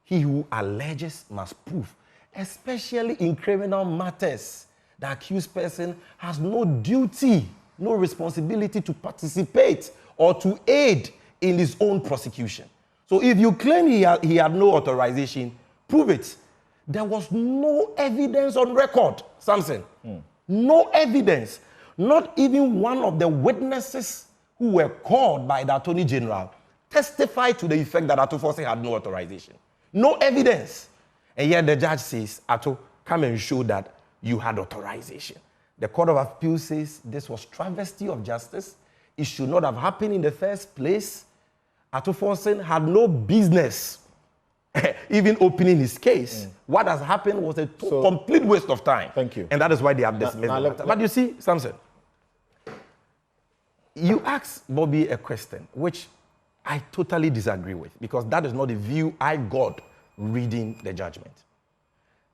K: He who alleges must prove, especially in criminal matters. The accused person has no duty, no responsibility to participate or to aid in his own prosecution. So if you claim he had no authorization, prove it. There was no evidence on record, Samson. No evidence. Not even one of the witnesses who were called by the Attorney General testified to the effect that Ato Forse had no authorization. No evidence. And yet the judge says, Ato, come and show that you had authorization. The Court of Appeal says this was travesty of justice. It should not have happened in the first place. Ato Forse had no business even opening his case. What has happened was a complete waste of time.
G: Thank you.
K: And that is why they have dismissed the matter. But you see, Samson, you asked Bobby a question, which I totally disagree with, because that is not the view I got reading the judgment.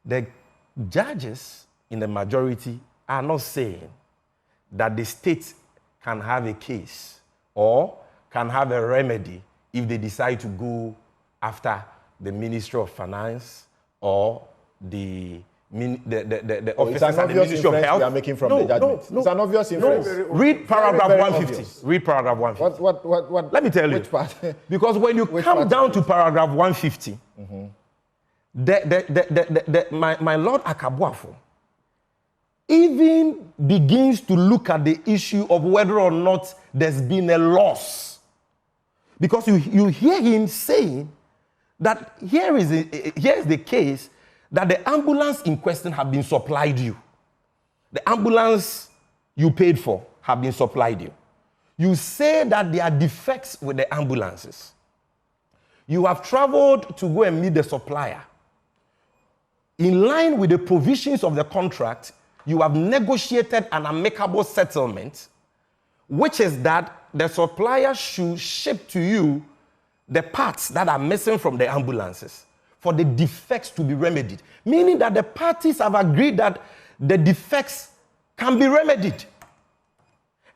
K: The judges in the majority are not saying that the state can have a case or can have a remedy if they decide to go after the Ministry of Finance or the officers at the Ministry of Health.
G: We are making from the judgment.
K: No,
G: it's an obvious inference.
K: Read paragraph
G: very
K: 150.
G: obvious.
K: Read paragraph 150.
G: What?
K: Let me tell you.
G: Which part?
K: Because when you come down to paragraph 150, my Lord Akabuafo even begins to look at the issue of whether or not there's been a loss. Because you hear him saying that here is the case that the ambulance in question have been supplied you. The ambulance you paid for have been supplied you. You say that there are defects with the ambulances. You have traveled to go and meet the supplier. In line with the provisions of the contract, you have negotiated an amicable settlement, which is that the supplier should ship to you the parts that are missing from the ambulances for the defects to be remedied. Meaning that the parties have agreed that the defects can be remedied.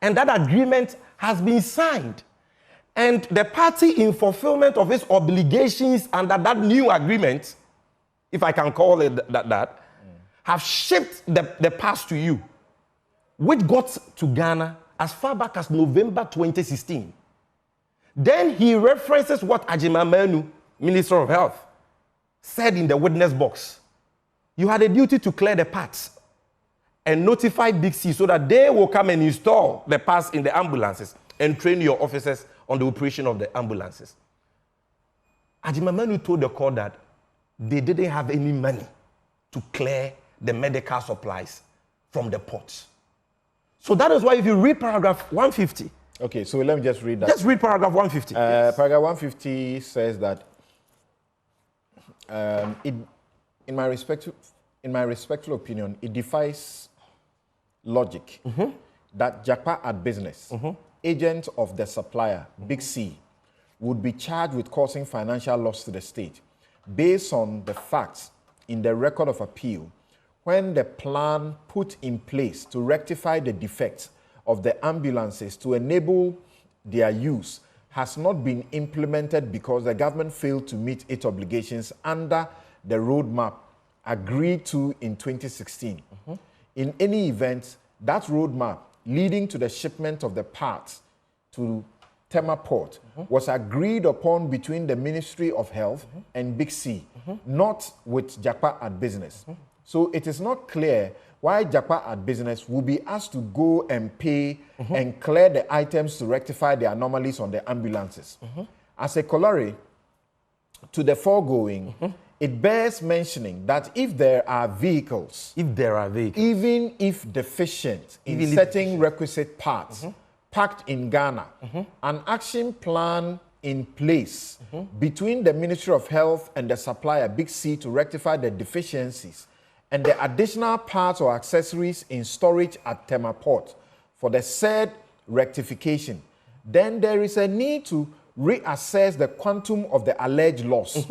K: And that agreement has been signed. And the party, in fulfillment of its obligations under that new agreement, if I can call it that, have shipped the parts to you, which got to Ghana as far back as November 2016. Then he references what Ajimamenu, Minister of Health, said in the witness box. You had a duty to clear the parts and notify Big C so that they will come and install the parts in the ambulances and train your officers on the operation of the ambulances. Ajimamenu told the court that they didn't have any money to clear the medical supplies from the ports. So that is why if you read paragraph 150.
G: Okay, so let me just read that.
K: Just read paragraph 150. Yes.
G: Paragraph 150 says that in my respectful opinion, it defies logic that Jakpa at business, agent of the supplier, Big C, would be charged with causing financial loss to the state based on the facts in the record of appeal when the plan put in place to rectify the defects of the ambulances to enable their use has not been implemented because the government failed to meet its obligations under the roadmap agreed to in 2016. In any event, that roadmap leading to the shipment of the parts to Tema Port was agreed upon between the Ministry of Health and Big C, not with Jakpa at business. So it is not clear why Jakpa at business will be asked to go and pay and clear the items to rectify the anomalies on the ambulances. As a corollary to the foregoing, it bears mentioning that if there are vehicles,
K: even if
G: deficient in certain requisite parts, pact in Ghana, an action plan in place between the Ministry of Health and the supplier, Big C, to rectify the deficiencies and the additional parts or accessories in storage at Tema Port for the said rectification, then there is a need to reassess the quantum of the alleged loss,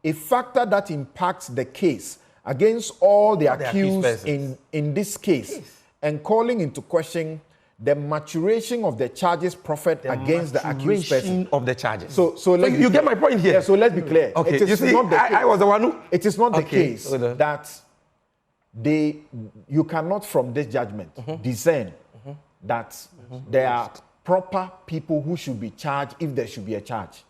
G: a factor that impacts the case against all the accused in this case, and calling into question the maturation of the charges proffered against the accused person.
L: Of the charges.
G: So
L: you get my point here.
G: Yeah, so let's be clear.
L: Okay,
G: it is
L: you see,
G: not the case.
L: I was the one who...
G: It is not the case that you cannot from this judgment discern that there are proper people who should be charged if there should be a charge.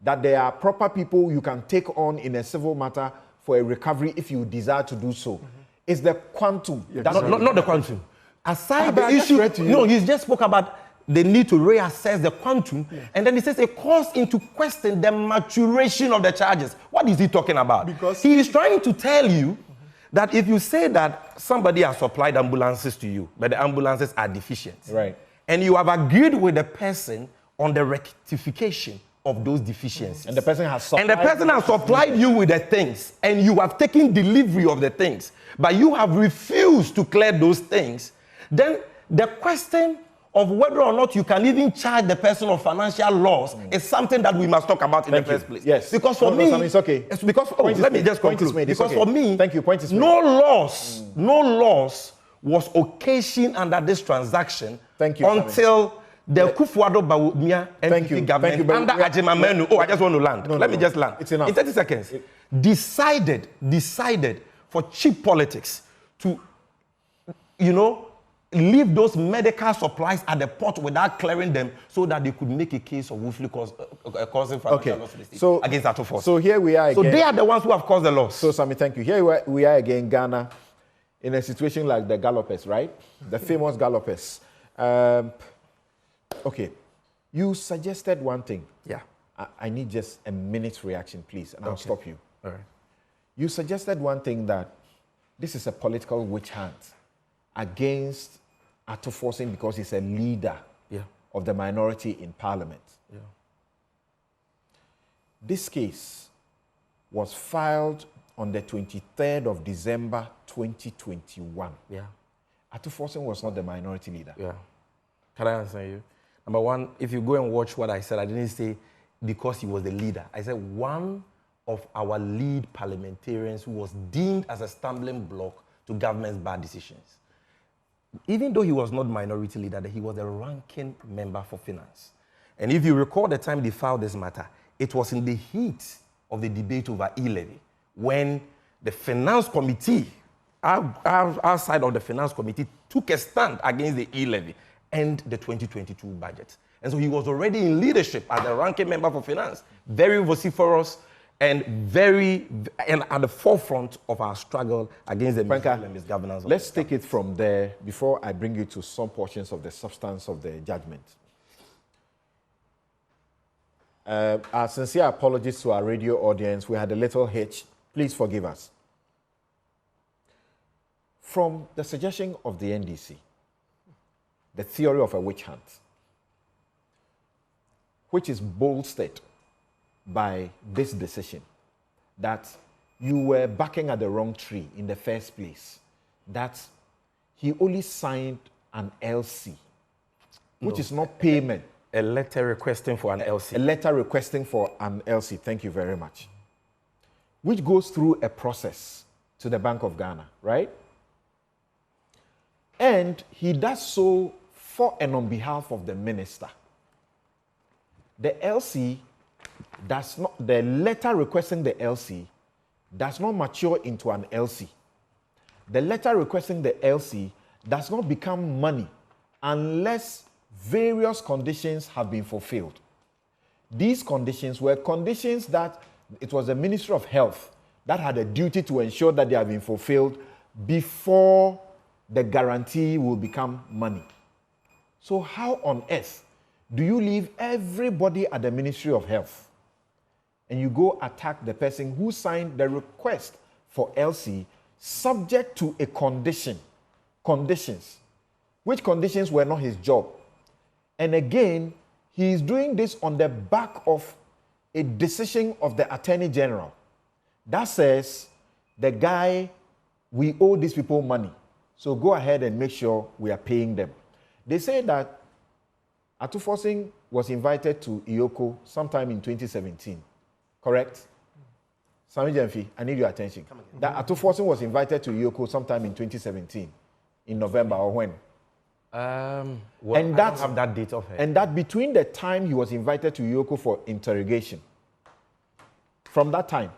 G: That there are proper people you can take on in a civil matter for a recovery if you desire to do so. It's the quantum.
L: Not the quantum. Aside the issue, no, he just spoke about the need to reassess the quantum, and then he says it calls into question the maturation of the charges. What is he talking about? Because he is trying to tell you that if you say that somebody has supplied ambulances to you, but the ambulances are deficient,
G: right,
L: and you have agreed with the person on the rectification of those deficiencies,
G: and the person has
L: supplied you with the things, and you have taken delivery of the things, but you have refused to clear those things, then the question of whether or not you can even charge the person of financial loss is something that we must talk about in the first place.
G: Yes.
L: Because for me,
G: it's okay.
L: It's because let me just conclude. Because for me,
G: thank you. Point is made.
L: No loss was occasioned under this transaction.
G: Thank you.
L: Until the Kufuor Bawumia NPP government under Ajimamenu. Oh, I just want to land. Let me just land.
G: It's enough.
L: In 30 seconds. Decided for cheap politics to, leave those medical supplies at the port without clearing them so that they could make a case of willfully causing financial loss to the state against Ato Force.
G: So here we are again.
L: So they are the ones who have caused the loss.
G: So, Sammy, thank you. Here we are again, Ghana, in a situation like the gallopers, right? The famous gallopers. Okay. You suggested one thing.
L: Yeah.
G: I need just a minute's reaction, please, and I'll stop you.
L: All right.
G: You suggested one thing, that this is a political witch hunt against Ato Forcing because he's a leader of the minority in parliament.
L: Yeah.
G: This case was filed on the 23rd of December 2021.
L: Yeah.
G: Ato Forcing was not the minority leader.
L: Yeah. Can I answer you? Number one, if you go and watch what I said, I didn't say because he was the leader. I said one of our lead parliamentarians who was deemed as a stumbling block to government's bad decisions. Even though he was not minority leader, he was a ranking member for finance. And if you recall the time they filed this matter, it was in the heat of the debate over e-levy when the finance committee, our side of the finance committee, took a stand against the e-levy and the 2022 budget. And so he was already in leadership as the ranking member for finance, very vociferous and at the forefront of our struggle against the misgovernance.
G: Let's take it from there before I bring you to some portions of the substance of the judgment. Our sincere apologies to our radio audience. We had a little hitch. Please forgive us. From the suggestion of the NDC, the theory of a witch hunt, which is bolstered by this decision, that you were backing at the wrong tree in the first place, that he only signed an LC, which is not payment.
L: A letter requesting for an LC.
G: A letter requesting for an LC, thank you very much, which goes through a process to the Bank of Ghana, right? And he does so for and on behalf of the minister. The LC does not, the letter requesting the LC does not mature into an LC. The letter requesting the LC does not become money unless various conditions have been fulfilled. These conditions were conditions that it was the Ministry of Health that had a duty to ensure that they have been fulfilled before the guarantee will become money. So how on earth do you leave everybody at the Ministry of Health and you go attack the person who signed the request for LC subject to a conditions, which conditions were not his job? And again, he is doing this on the back of a decision of the Attorney General that says, the guy, we owe these people money. So go ahead and make sure we are paying them. They say that Ato Forson was invited to Iyoko sometime in 2017. Correct? Sami Jemfi, I need your attention. That Ato Forson was invited to Iyoko sometime in 2017, in November or when?
K: And
G: I
K: don't have that date of it.
G: And that between the time he was invited to Iyoko for interrogation, from that time,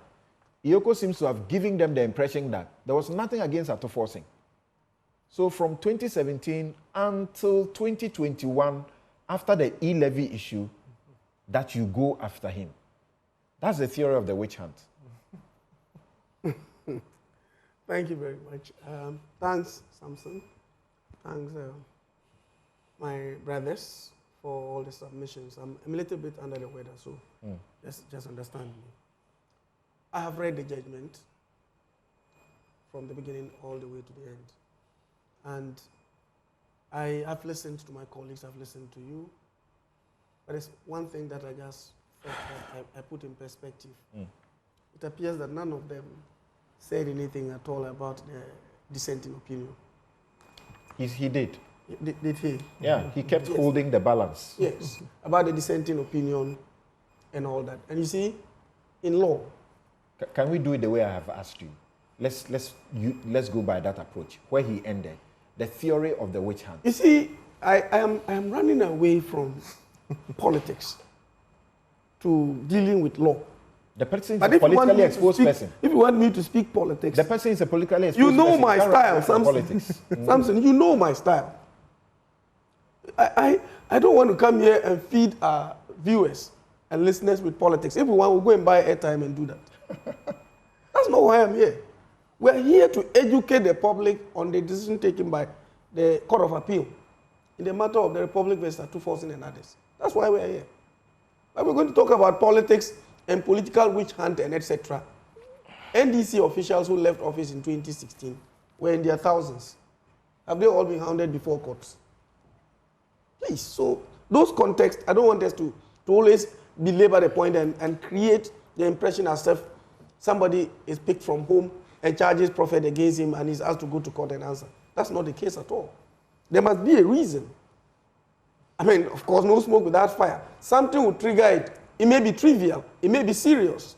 G: Iyoko seems to have given them the impression that there was nothing against Ato Forson. So from 2017 until 2021, after the e-levy issue, that you go after him. That's the theory of the witch hunt.
H: Thank you very much. Thanks, Samson. Thanks, my brothers, for all the submissions. I'm a little bit under the weather, so just understand me. I have read the judgment from the beginning all the way to the end. And I have listened to my colleagues, I've listened to you. But it's one thing that I just thought that I put in perspective. It appears that none of them said anything at all about the dissenting opinion.
G: He did.
H: Did he?
G: Yeah, he kept holding the balance.
H: Yes, about the dissenting opinion and all that. And you see, in law.
G: Can we do it the way I have asked you? Let's go by that approach, where he ended. The theory of the witch hunt.
H: You see, I am running away from politics to dealing with law.
G: The person is a politically exposed person.
H: If you want me to speak politics,
G: the person is a politically exposed
H: person. You know
G: person.
H: My style, Samson. Samson, you know my style. I don't want to come here and feed our viewers and listeners with politics. Everyone will go and buy airtime and do that. That's not why I'm here. We're here to educate the public on the decision taken by the Court of Appeal in the matter of the Republic versus Ato Forson and others. That's why we're here. But we're going to talk about politics and political witch hunt and etc. NDC officials who left office in 2016 were in their thousands. Have they all been hounded before courts? Please, so those contexts, I don't want us to always belabor the point and create the impression as if somebody is picked from home and charges proffered against him and he's asked to go to court and answer. That's not the case at all. There must be a reason. I mean, of course, no smoke without fire. Something will trigger it. It may be trivial. It may be serious.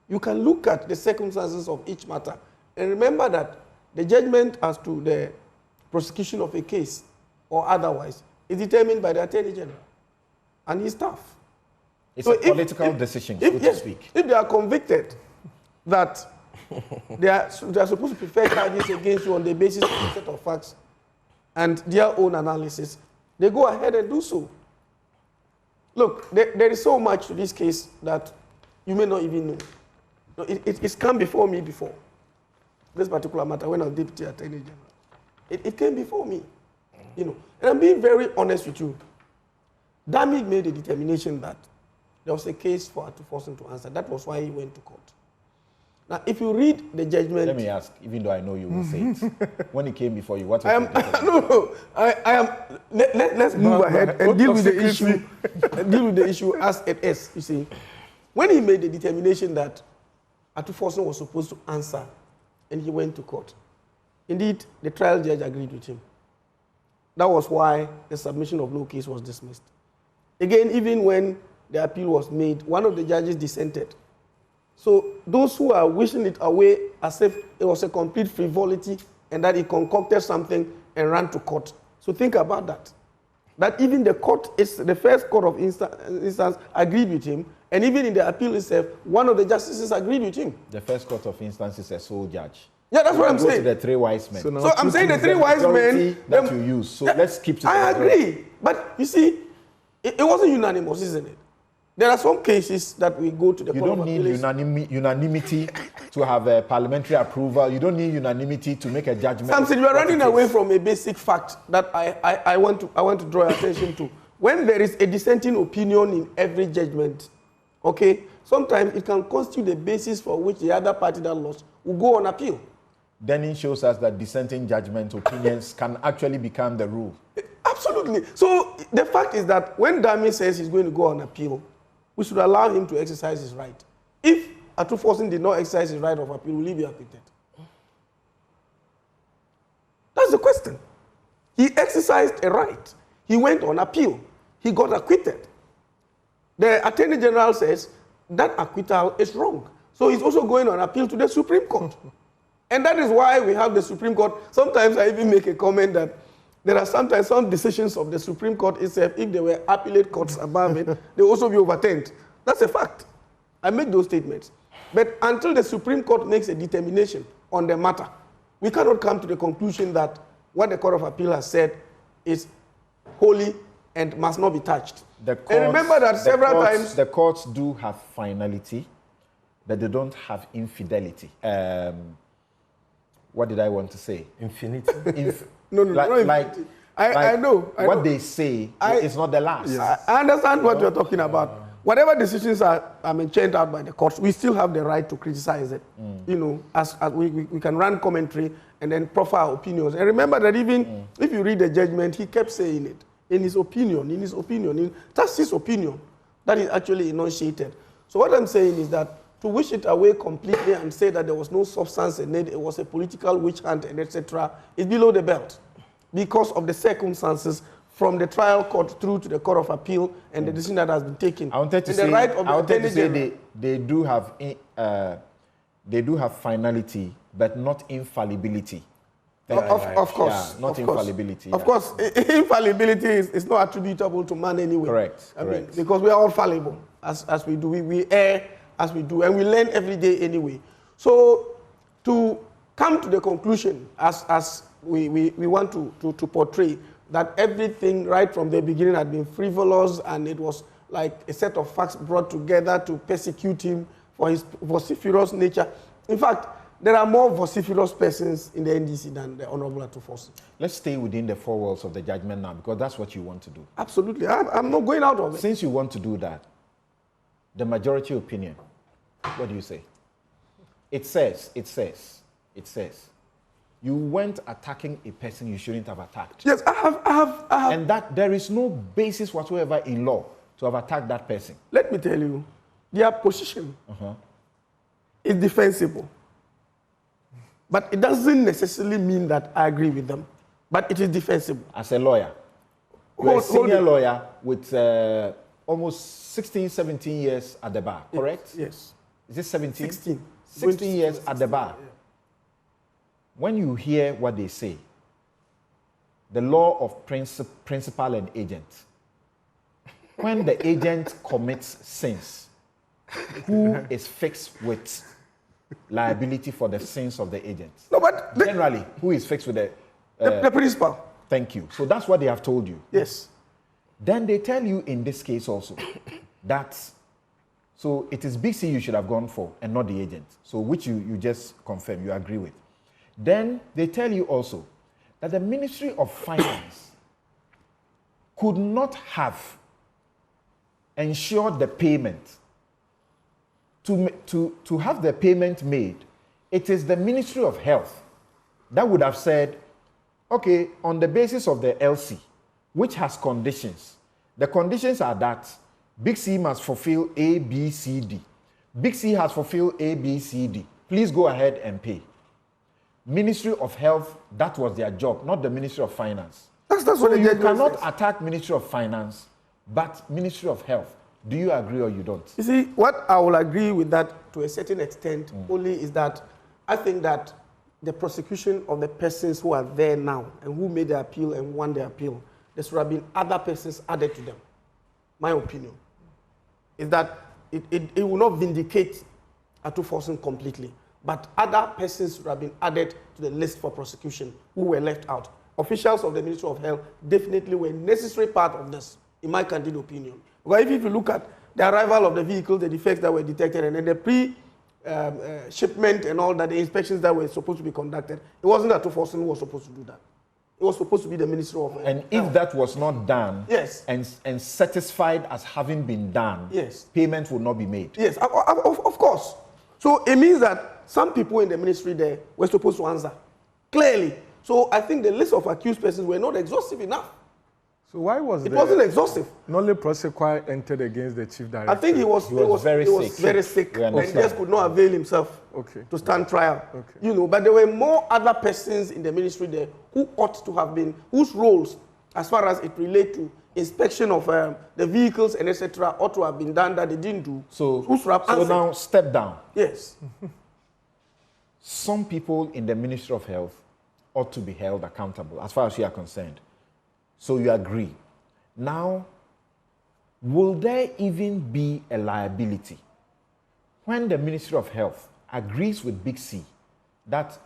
H: You can look at the circumstances of each matter and remember that the judgment as to the prosecution of a case or otherwise is determined by the Attorney General and his staff.
G: It's a political decision, so to speak.
H: If they are convicted that they are supposed to prefer charges against you on the basis of a set of facts and their own analysis, they go ahead and do so. Look, there is so much to this case that you may not even know. No, it's come before me before. This particular matter, when I was Deputy Attorney General. It came before me. You know, and I'm being very honest with you. Damig made a determination that there was a case for Ato Forson to answer. That was why he went to court. Now, if you read the judgment...
G: Let me ask, even though I know you will say it. When it came before you, what was
H: Let's move ahead and deal with the issue. Deal with the issue as it is, you see. When he made the determination that Ato Forson was supposed to answer and he went to court, indeed, the trial judge agreed with him. That was why the submission of no case was dismissed. Again, even when the appeal was made, one of the judges dissented. So those who are wishing it away as if it was a complete frivolity and that he concocted something and ran to court. So think about that. That even the court, the first court of instance agreed with him, and even in the appeal itself, one of the justices agreed with him.
G: The first court of instance is a sole judge.
H: Yeah, that's what I'm saying.
G: To the three wise men.
H: So I'm saying the three wise men
G: that you use. So let's keep to
H: I agree. But you see, it wasn't unanimous, isn't it? There are some cases that we go to the court of appeal.
G: You don't need unanimity to have a parliamentary approval. You don't need unanimity to make a judgment.
H: Samson, you are running away from a basic fact that I want to draw attention to. When there is a dissenting opinion in every judgment, okay, sometimes it can constitute the basis for which the other party that lost will go on appeal.
G: Then it shows us that dissenting judgment opinions can actually become the rule.
H: Absolutely. So the fact is that when Dami says he's going to go on appeal, we should allow him to exercise his right. If Ato Forson did not exercise his right of appeal, will he be acquitted? That's the question. He exercised a right. He went on appeal. He got acquitted. The Attorney General says that acquittal is wrong. So he's also going on appeal to the Supreme Court. And that is why we have the Supreme Court. Sometimes I even make a comment that there are sometimes some decisions of the Supreme Court itself, if there were appellate courts above it, they will also be overturned. That's a fact. I make those statements. But until the Supreme Court makes a determination on the matter, we cannot come to the conclusion that what the Court of Appeal has said is holy and must not be touched. And remember that several times...
G: The courts do have finality, but they don't have infidelity. What did I want to say?
L: Infinity?
H: No, I know.
G: What they say is not the last.
H: Yes. I understand what you're talking about. Whatever decisions are churned out by the courts, we still have the right to criticize it. You know, as we can run commentary and then proffer our opinions. And remember that even if you read the judgment, he kept saying it. In his opinion. That's his opinion that is actually enunciated. So what I'm saying is that to wish it away completely and say that there was no substance in it, it was a political witch hunt and etc., is below the belt because of the circumstances from the trial court through to the Court of Appeal and the decision that has been taken.
G: I wanted to say, they do have finality, but not infallibility.
H: Of course.
G: Yeah, not infallibility.
H: Of course, infallibility is not attributable to man anyway.
G: Correct.
H: I mean, because we are all fallible as we do. We err as we do, and we learn every day anyway. So to come to the conclusion, as we want to portray, that everything right from the beginning had been frivolous and it was like a set of facts brought together to persecute him for his vociferous nature. In fact, there are more vociferous persons in the NDC than the Honorable Ato Forson.
G: Let's stay within the four walls of the judgment now, because that's what you want to do.
H: Absolutely. I'm not going out of it.
G: Since you want to do that, the majority opinion, what do you say? It says, you went attacking a person you shouldn't have attacked.
H: Yes, I have.
G: And that there is no basis whatsoever in law to have attacked that person.
H: Let me tell you, their position is defensible. But it doesn't necessarily mean that I agree with them. But it is defensible.
G: As a lawyer, you're a senior lawyer with almost 16, 17 years at the bar, correct?
H: Yes.
G: Is it 17?
H: 16.
G: 16 years at the bar. Yeah. When you hear what they say, the law of principal and agent, when the agent commits sins, who is fixed with liability for the sins of the agent?
H: No, but
G: generally, who is fixed with
H: the principal?
G: Thank you. So that's what they have told you.
H: Yes.
G: Then they tell you in this case also that, so it is BC you should have gone for and not the agent. So which you just confirm, you agree with. Then they tell you also that the Ministry of Finance could not have ensured the payment. To have the payment made, it is the Ministry of Health that would have said, okay, on the basis of the LC, which has conditions, the conditions are that Big C must fulfill A, B, C, D. Big C has fulfilled A, B, C, D. Please go ahead and pay. Ministry of Health, that was their job, not the Ministry of Finance.
H: That's
G: so
H: what
G: you cannot attack Ministry of Finance, but Ministry of Health. Do you agree or you don't?
H: You see, what I will agree with that to a certain extent only is that I think that the prosecution of the persons who are there now and who made the appeal and won the appeal, there should have been other persons added to them. My opinion is that it will not vindicate Ato Forson completely, but other persons should have been added to the list for prosecution who were left out. Officials of the Ministry of Health definitely were a necessary part of this, in my candid opinion. Because if you look at the arrival of the vehicle, the defects that were detected, and then the pre-shipment and all that, the inspections that were supposed to be conducted, it wasn't Ato Forson who was supposed to do that. It was supposed to be the Ministry of Health.
G: And if that was not done,
H: yes,
G: and certified as having been done,
H: yes,
G: payment would not be made.
H: Yes, of course. So it means that some people in the ministry there were supposed to answer clearly. So I think the list of accused persons were not exhaustive enough
J: So why was
H: it wasn't exhaustive?
J: Nole Prosequi entered against the chief director.
H: I think he was very sick and just could not avail himself to stand trial. You know, but there were more other persons in the ministry there who ought to have been, whose roles, as far as it relates to inspection of the vehicles and etc., ought to have been done that they didn't do.
G: So now step down.
H: Yes.
G: Some people in the Ministry of Health ought to be held accountable as far as you are concerned. So you agree. Now, will there even be a liability when the Ministry of Health agrees with Big C that,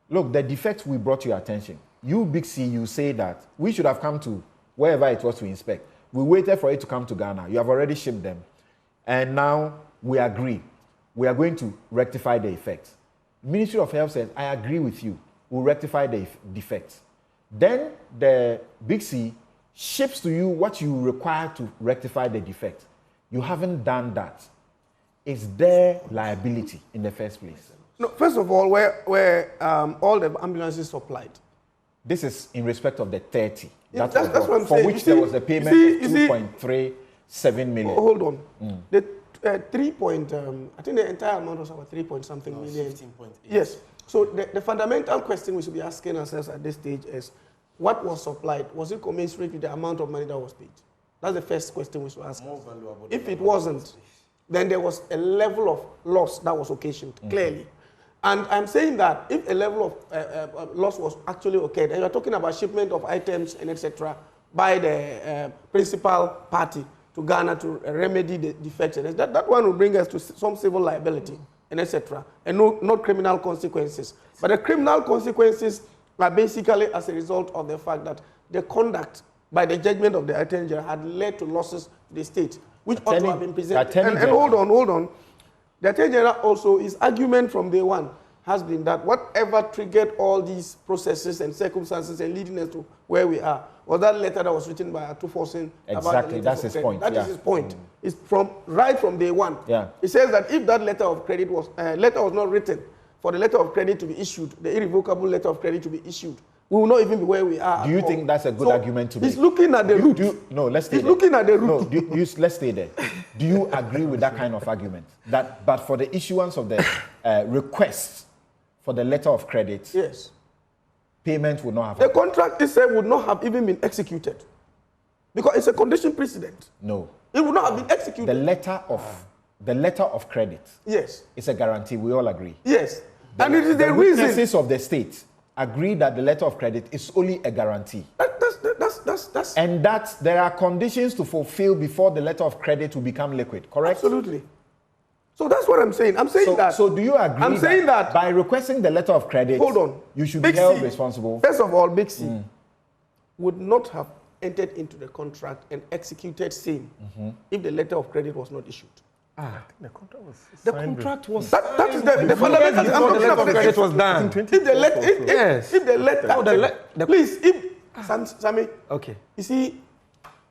G: look, the defects we brought to your attention, you, Big C, you say that we should have come to wherever it was to inspect. We waited for it to come to Ghana. You have already shipped them. And now we agree. We are going to rectify the effects. Ministry of Health says, I agree with you. We'll rectify the defects. Then the Big C ships to you what you require to rectify the defect. You haven't done that. Is there liability in the first place?
H: No, first of all, where all the ambulances supplied.
G: This is in respect of the 30.
H: That's what I'm
G: for
H: saying.
G: which there was a payment of 2.37 million.
H: Hold on. The 3 point, I think the entire amount was about 3 point something million. 15.8. Yes. So the fundamental question we should be asking ourselves at this stage is, what was supplied? Was it commensurate with the amount of money that was paid? That's the first question we should ask. More valuable. If it wasn't, then there was a level of loss that was occasioned, clearly. And I'm saying that if a level of loss was actually occurred, and you're talking about shipment of items and etc. by the principal party to Ghana to remedy the defects, and that one will bring us to some civil liability and etc. and no criminal consequences. But the criminal consequences are basically as a result of the fact that the conduct by the judgment of the Attorney General had led to losses to the state, which ought to have been presented. And hold on. The Attorney General also, his argument from day one has been that whatever triggered all these processes and circumstances and leading us to where we are was that letter that was written by Ato Forsen.
G: Exactly, that's his point.
H: That is his point. It's right from day one.
G: Yeah.
H: It says that if that letter of credit was not written for the letter of credit to be issued, the irrevocable letter of credit to be issued, we will not even be where we are.
G: Do you think that's a good argument to make?
H: He's looking at the root.
G: No, let's stay
H: there. He's looking at the root.
G: No, let's stay there. Do you agree with that kind of argument? But for the issuance of the request for the letter of credit,
H: yes,
G: payment would not have happened.
H: The contract itself would not have even been executed because it's a condition precedent.
G: No.
H: It would not have been executed.
G: The letter of credit.
H: Yes.
G: It's a guarantee. We all agree.
H: Yes. And it is the reason.
G: Witnesses of the state agree that the letter of credit is only a guarantee.
H: That's
G: and that there are conditions to fulfill before the letter of credit will become liquid, correct?
H: Absolutely. So that's what I'm saying. I'm saying that.
G: So do you agree?
H: I'm saying that
G: by requesting the letter of credit,
H: hold on,
G: you should be held responsible.
H: First of all, Big C would not have entered into the contract and executed same if the letter of credit was not issued.
J: The contract was signed.
L: The contract was
H: that is the fundamental.
L: Before the letter of credit was done.
H: If the letter, please, if Sammy,
L: okay.
H: You see,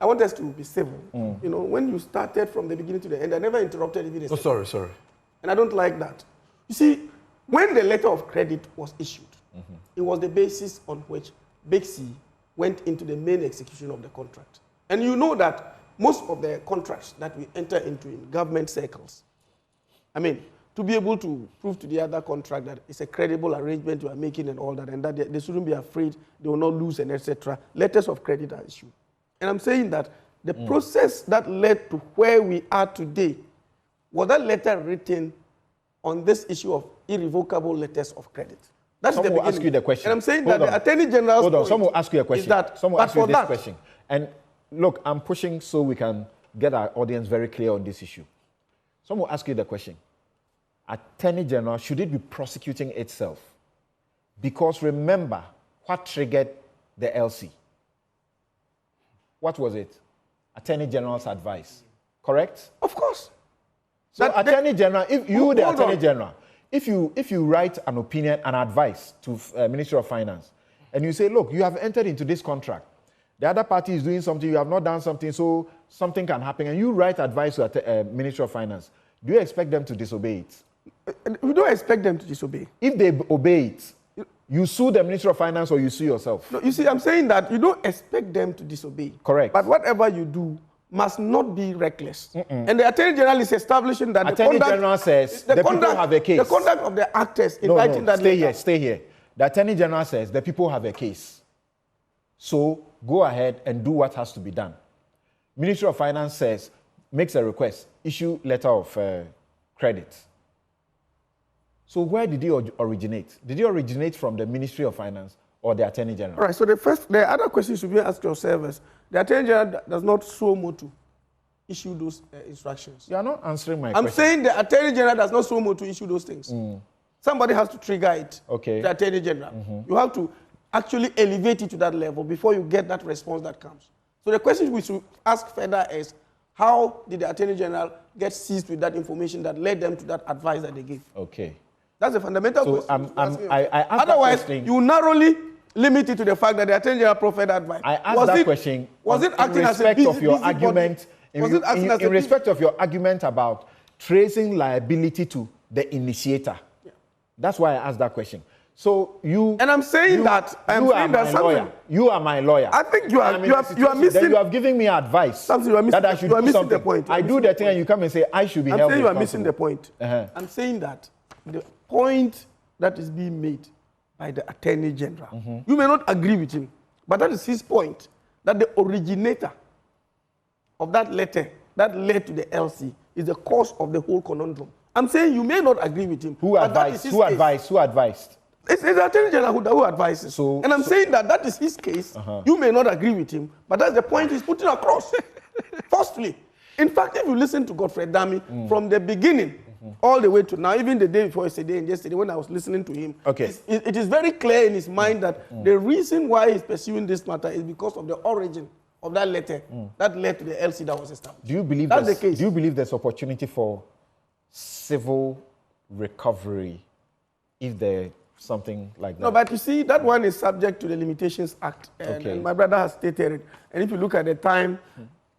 H: I want us to be civil. You know, when you started from the beginning to the end, I never interrupted even a second.
L: Sorry.
H: And I don't like that. You see, when the letter of credit was issued, it was the basis on which Big C went into the main execution of the contract. And you know that most of the contracts that we enter into in government circles, I mean, to be able to prove to the other contract that it's a credible arrangement you are making and all that, and that they shouldn't be afraid they will not lose and etc., letters of credit are issued. And I'm saying that the process that led to where we are today, was that letter written on this issue of irrevocable letters of credit? That's the beginning.
G: Someone will ask you the question.
H: And I'm saying that the Attorney General's
G: Hold on, someone will ask you a question. Someone will ask you this question. And look, I'm pushing so we can get our audience very clear on this issue. Someone will ask you the question. Attorney General, should it be prosecuting itself? Because remember, what triggered the LC? What was it? Attorney General's advice. Correct?
H: Of course.
G: So Attorney General, if you, the Attorney General, if you write an opinion, an advice to Ministry of Finance, and you say, look, you have entered into this contract. The other party is doing something, you have not done something, so something can happen, and you write advice to Ministry of Finance, do you expect them to disobey it?
H: We don't expect them to disobey.
G: If they obey it, You sue the Ministry of Finance or you sue yourself?
H: No, you see, I'm saying that you don't expect them to disobey.
G: Correct.
H: But whatever you do must not be reckless. And the Attorney General is establishing that
G: Attorney General says the people have a case.
H: The conduct of the actors in writing that
G: stay here. The Attorney General says the people have a case. So go ahead and do what has to be done. Ministry of Finance says, makes a request, issue letter of credit. So where did he originate? Did he originate from the Ministry of Finance or the Attorney General?
H: All right, so the other question you should be asked yourself is, the Attorney General does not suo motu issue those instructions.
G: You are not answering my question.
H: I'm saying the Attorney General does not suo motu issue those things. Somebody has to trigger it.
G: Okay.
H: The Attorney General. You have to actually elevate it to that level before you get that response that comes. So the question we should ask further is, how did the Attorney General get seized with that information that led them to that advice that they gave?
G: Okay.
H: That's a fundamental question.
G: Otherwise,
H: you narrowly limit it to the fact that the Attorney General proffered advice.
G: I asked that question.
H: Was it acting as a busy
G: argument? In respect of your argument about tracing liability to the initiator. Yeah. That's why I asked that question. So you
H: and I'm saying that
G: you are my lawyer. You are my lawyer.
H: I think you are missing.
G: Then you have given me advice that I should do something. The point. I do the thing, and you come and say I should be held responsible.
H: I'm saying you are missing the point. I'm saying that the point that is being made by the Attorney General, you may not agree with him, but that is his point. That the originator of that letter that led to the LC is the cause of the whole conundrum. I'm saying you may not agree with him.
G: Who advised? Who advised?
H: It's the Attorney General who advises. And I'm saying that is his case. You may not agree with him, but that's the point he's putting across. Firstly, in fact, if you listen to Godfrey Dami from the beginning all the way to now, even the day before yesterday and yesterday when I was listening to him, it is very clear in his mind that the reason why he's pursuing this matter is because of the origin of that letter that led to the LC that was established.
G: Do you believe that's the case? Do you believe there's opportunity for civil recovery if there's something like that?
H: No, but you see, that one is subject to the Limitations Act. And my brother has stated it. And if you look at the time,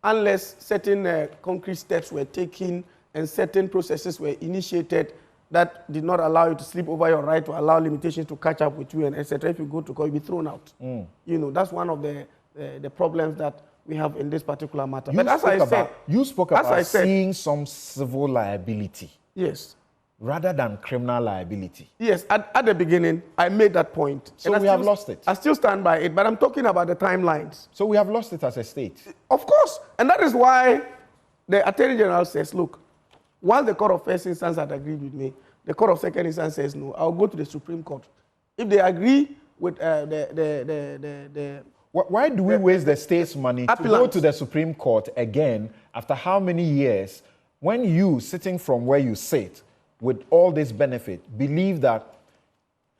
H: unless certain concrete steps were taken and certain processes were initiated that did not allow you to sleep over your right to allow limitations to catch up with you and etc. If you go to court, you'll be thrown out. You know, that's one of the problems that we have in this particular matter. But as I said,
G: you spoke about seeing some civil liability.
H: Yes.
G: Rather than criminal liability.
H: Yes, at the beginning, I made that point.
G: So we have lost it.
H: I still stand by it, but I'm talking about the timelines.
G: So we have lost it as a state.
H: Of course. And that is why the Attorney General says, look, while the Court of First Instance had agreed with me, the Court of Second Instance says no, I'll go to the Supreme Court. If they agree with
G: why do we waste the state's money to go to the Supreme Court again after how many years when you, sitting from where you sit, with all this benefit, believe that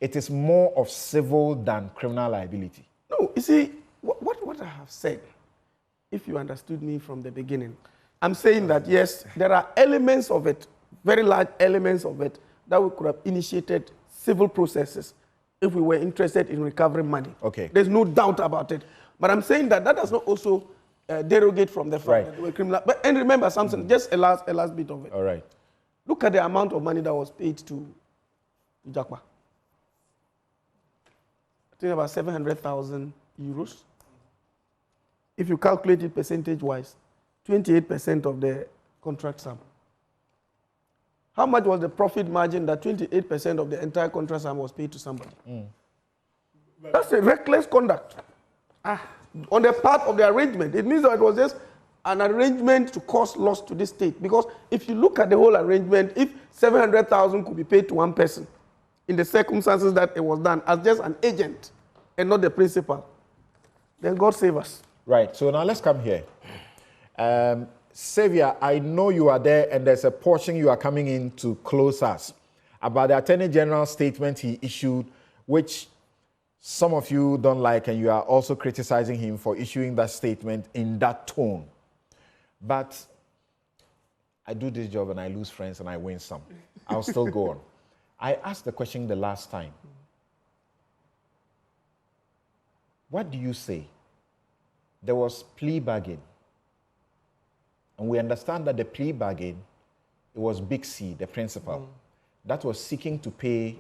G: it is more of civil than criminal liability?
H: No, you see, what I have said, if you understood me from the beginning, I'm saying that, yes, there are elements of it, very large elements of it, that we could have initiated civil processes if we were interested in recovering money.
G: Okay.
H: There's no doubt about it. But I'm saying that does not also derogate from the fact that we're criminal. And remember, Samson, just a last bit of it.
G: All right.
H: Look at the amount of money that was paid to Jakpa. I think about 700,000 euros. If you calculate it percentage-wise, 28% of the contract sum. How much was the profit margin that 28% of the entire contract sum was paid to somebody? That's a reckless conduct on the part of the arrangement. It means that it was just an arrangement to cause loss to this state. Because if you look at the whole arrangement, if 700,000 could be paid to one person in the circumstances that it was done as just an agent and not the principal, then God save us.
G: Right. So now let's come here. Xavier, I know you are there and there's a portion you are coming in to close us about the Attorney General's statement he issued, which some of you don't like, and you are also criticizing him for issuing that statement in that tone. But I do this job and I lose friends and I win some. I'll still go on. I asked the question the last time. What do you say? There was plea bargain. And we understand that the plea bargain, it was Big C, the principal, that was seeking to pay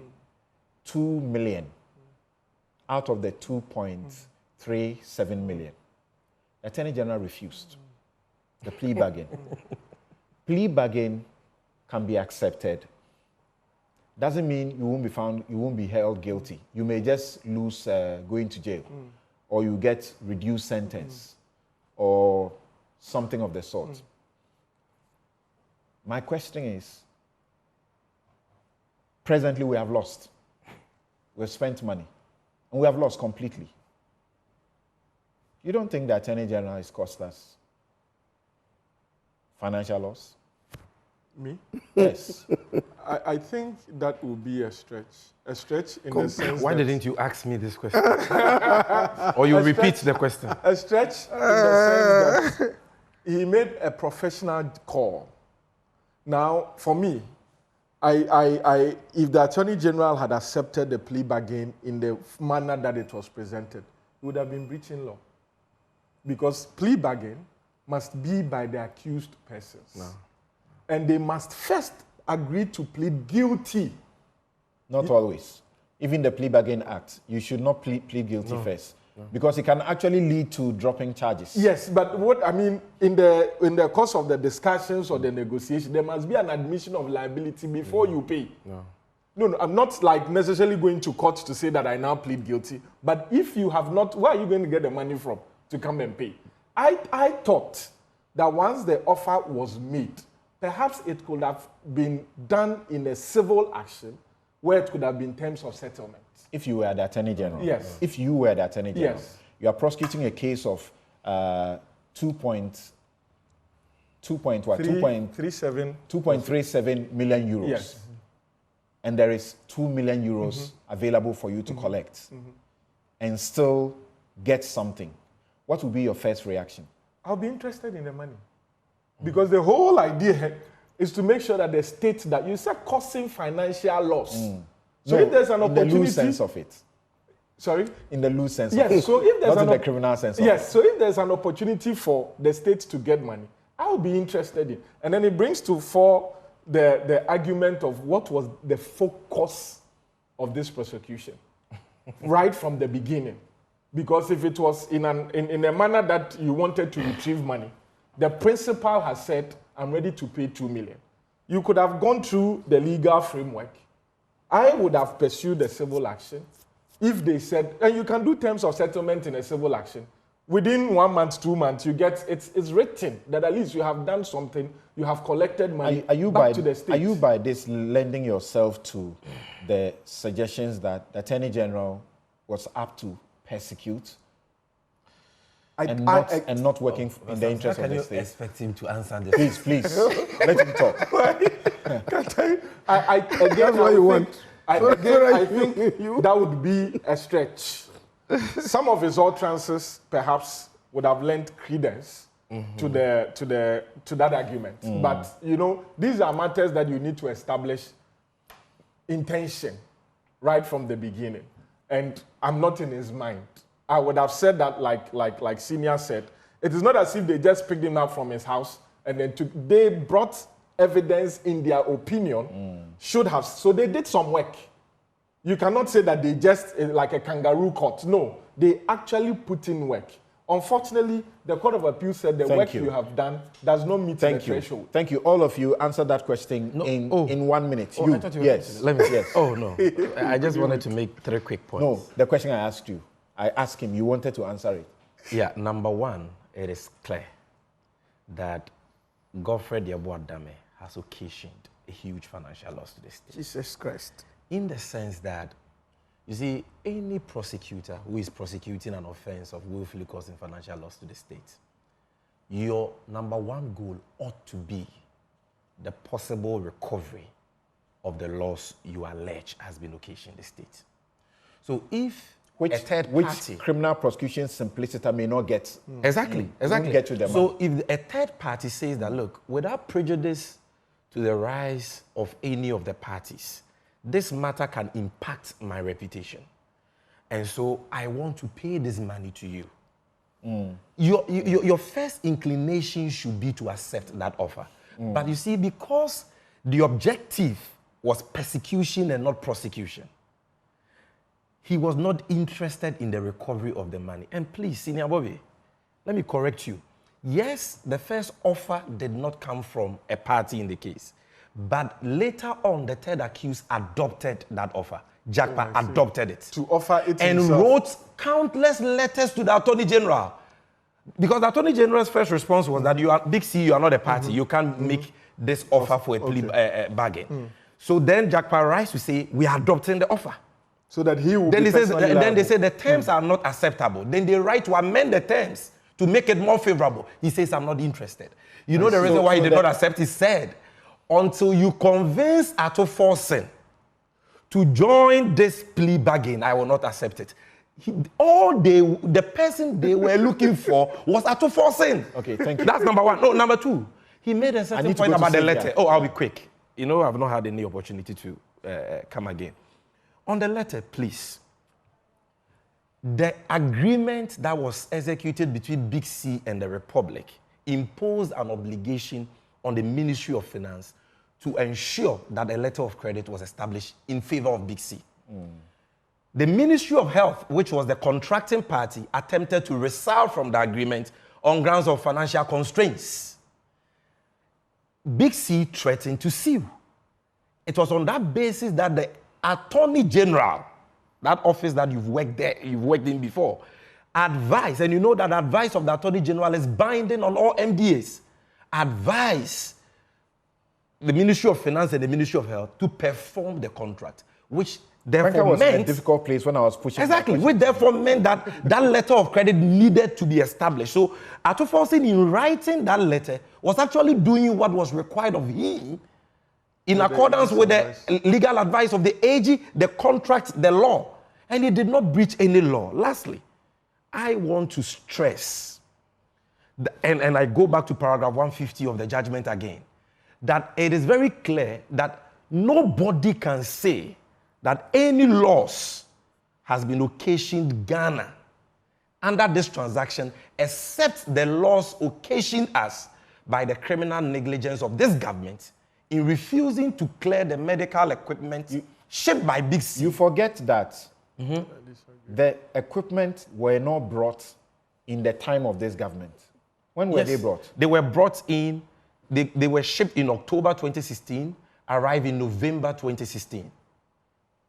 G: 2 million out of the 2.37 million. The Attorney General refused the plea bargain. Plea bargain can be accepted. Doesn't mean you won't be found, you won't be held guilty. You may just lose going to jail, or you get reduced sentence, or something of the sort. My question is, presently we have lost. We've spent money, and we have lost completely. You don't think the Attorney General has cost us financial loss?
J: Me?
G: Yes.
J: I think that would be a stretch. A stretch in the sense
L: Why
J: that
L: didn't you ask me this question? Or you repeat the question?
J: A stretch in the sense that he made a professional call. Now, for me, if the Attorney General had accepted the plea bargain in the manner that it was presented, he would have been breaching law. Because plea bargain must be by the accused persons. No. And they must first agree to plead guilty.
G: Not always. Even the Plea Bargain Act, you should not plead guilty first. No. Because it can actually lead to dropping charges.
J: Yes, but what I mean, in the course of the discussions or the negotiation, there must be an admission of liability before you pay. No, I'm not like necessarily going to court to say that I now plead guilty. But if you have not, where are you going to get the money from to come and pay? I thought that once the offer was made, perhaps it could have been done in a civil action where it could have been terms of settlement.
G: If you were the Attorney General.
J: Yes.
G: If you were the Attorney General.
J: Yes.
G: You are prosecuting a case of 2.37 million euros.
J: Yes.
G: And there is 2 million euros available for you to collect and still get something. What would be your first reaction?
J: I'll be interested in the money. Because the whole idea is to make sure that the state that you said causing financial loss. So if there's an opportunity,
G: in the loose sense of it.
J: Sorry?
G: In the loose sense
J: yes,
G: of it.
J: So if there's
G: not in the criminal sense of it.
J: Yes, so if there's an opportunity for the state to get money, I'll be interested in. And then it brings to fore the argument of what was the focus of this prosecution right from the beginning. Because if it was in a manner that you wanted to retrieve money, the principal has said, I'm ready to pay 2 million. You could have gone through the legal framework. I would have pursued the civil action if they said, and you can do terms of settlement in a civil action. Within 1 month, 2 months, you get, it's written that at least you have done something, you have collected money back to the state.
G: Are you by this lending yourself to the suggestions that the Attorney General was up to persecute and not working in the interest of the state?
L: Can you expect him to answer this?
G: Please, let him talk.
J: I think that would be a stretch. Some of his utterances perhaps would have lent credence to that argument. But you know, these are matters that you need to establish intention right from the beginning. And I'm not in his mind. I would have said that like Senior said, it is not as if they just picked him up from his house and then they brought evidence in their opinion, should have, so they did some work. You cannot say that they just, like a kangaroo court. No, they actually put in work. Unfortunately, the Court of Appeal said the work you have done does not meet the threshold.
G: Thank you. All of you answered that question in 1 minute.
L: Oh, I thought you were yes. Oh, no. I just wanted to make 3 quick points.
G: No, the question I asked you, I asked him, you wanted to answer it.
L: Yeah, number one, it is clear that Godfrey Yeboah-Dame has occasioned a huge financial loss to the state.
H: Jesus Christ.
L: In the sense that, you see, any prosecutor who is prosecuting an offense of willfully causing financial loss to the state, your number one goal ought to be the possible recovery of the loss you allege has been occasioned in the state. So if a third party...
G: criminal prosecution simpliciter may not get.
L: Exactly.
G: Get to the
L: so if a third party says that, look, without prejudice to the rise of any of the parties, this matter can impact my reputation. And so I want to pay this money to you. Your first inclination should be to accept that offer. But you see, because the objective was persecution and not prosecution, he was not interested in the recovery of the money. And please, Senior Bobby, let me correct you. Yes, the first offer did not come from a party in the case. But later on, the third accused adopted that offer. Jakpa adopted it.
J: To offer it
L: and
J: himself.
L: wrote countless letters to the Attorney General. Because the Attorney General's first response was that you are Big C, you are not a party. You can't make this offer for a plea bargain. So then Jakpa writes to say, we are adopting the offer.
J: So that he will
L: then
J: be
L: then they say the terms are not acceptable. Then they write to amend the terms to make it more favorable. He says, I'm not interested. You know the reason why he did not accept? He said, until you convince Ato Forsen to join this plea bargain, I will not accept it. The person they were looking for was Ato Forsen.
G: Okay, thank you.
L: That's number one. No, number two, he made a certain point about the letter. Oh, I'll be quick. You know, I've not had any opportunity to come again. On the letter, please. The agreement that was executed between Big C and the Republic imposed an obligation on the Ministry of Finance to ensure that a letter of credit was established in favor of Big C. The Ministry of Health, which was the contracting party, attempted to rescind from the agreement on grounds of financial constraints. Big C threatened to sue. It was on that basis that the Attorney General, that office that you've worked in before, advised, and you know that advice of the Attorney General is binding on all MDAs, advised the Ministry of Finance and the Ministry of Health to perform the contract, which therefore
G: was
L: meant
G: in a difficult place when I was pushing.
L: Exactly, which therefore meant that that letter of credit needed to be established. So Ato Forsen, in writing that letter, was actually doing what was required of him in accordance with the legal advice of the AG, the contract, the law. And he did not breach any law. Lastly, I want to stress, and I go back to paragraph 150 of the judgment again, that it is very clear that nobody can say that any loss has been occasioned Ghana under this transaction except the loss occasioned us by the criminal negligence of this government in refusing to clear the medical equipment shipped by Big C.
G: You forget that the equipment were not brought in the time of this government. When were they brought?
L: They were brought in, they were shipped in October 2016, arrived in November 2016.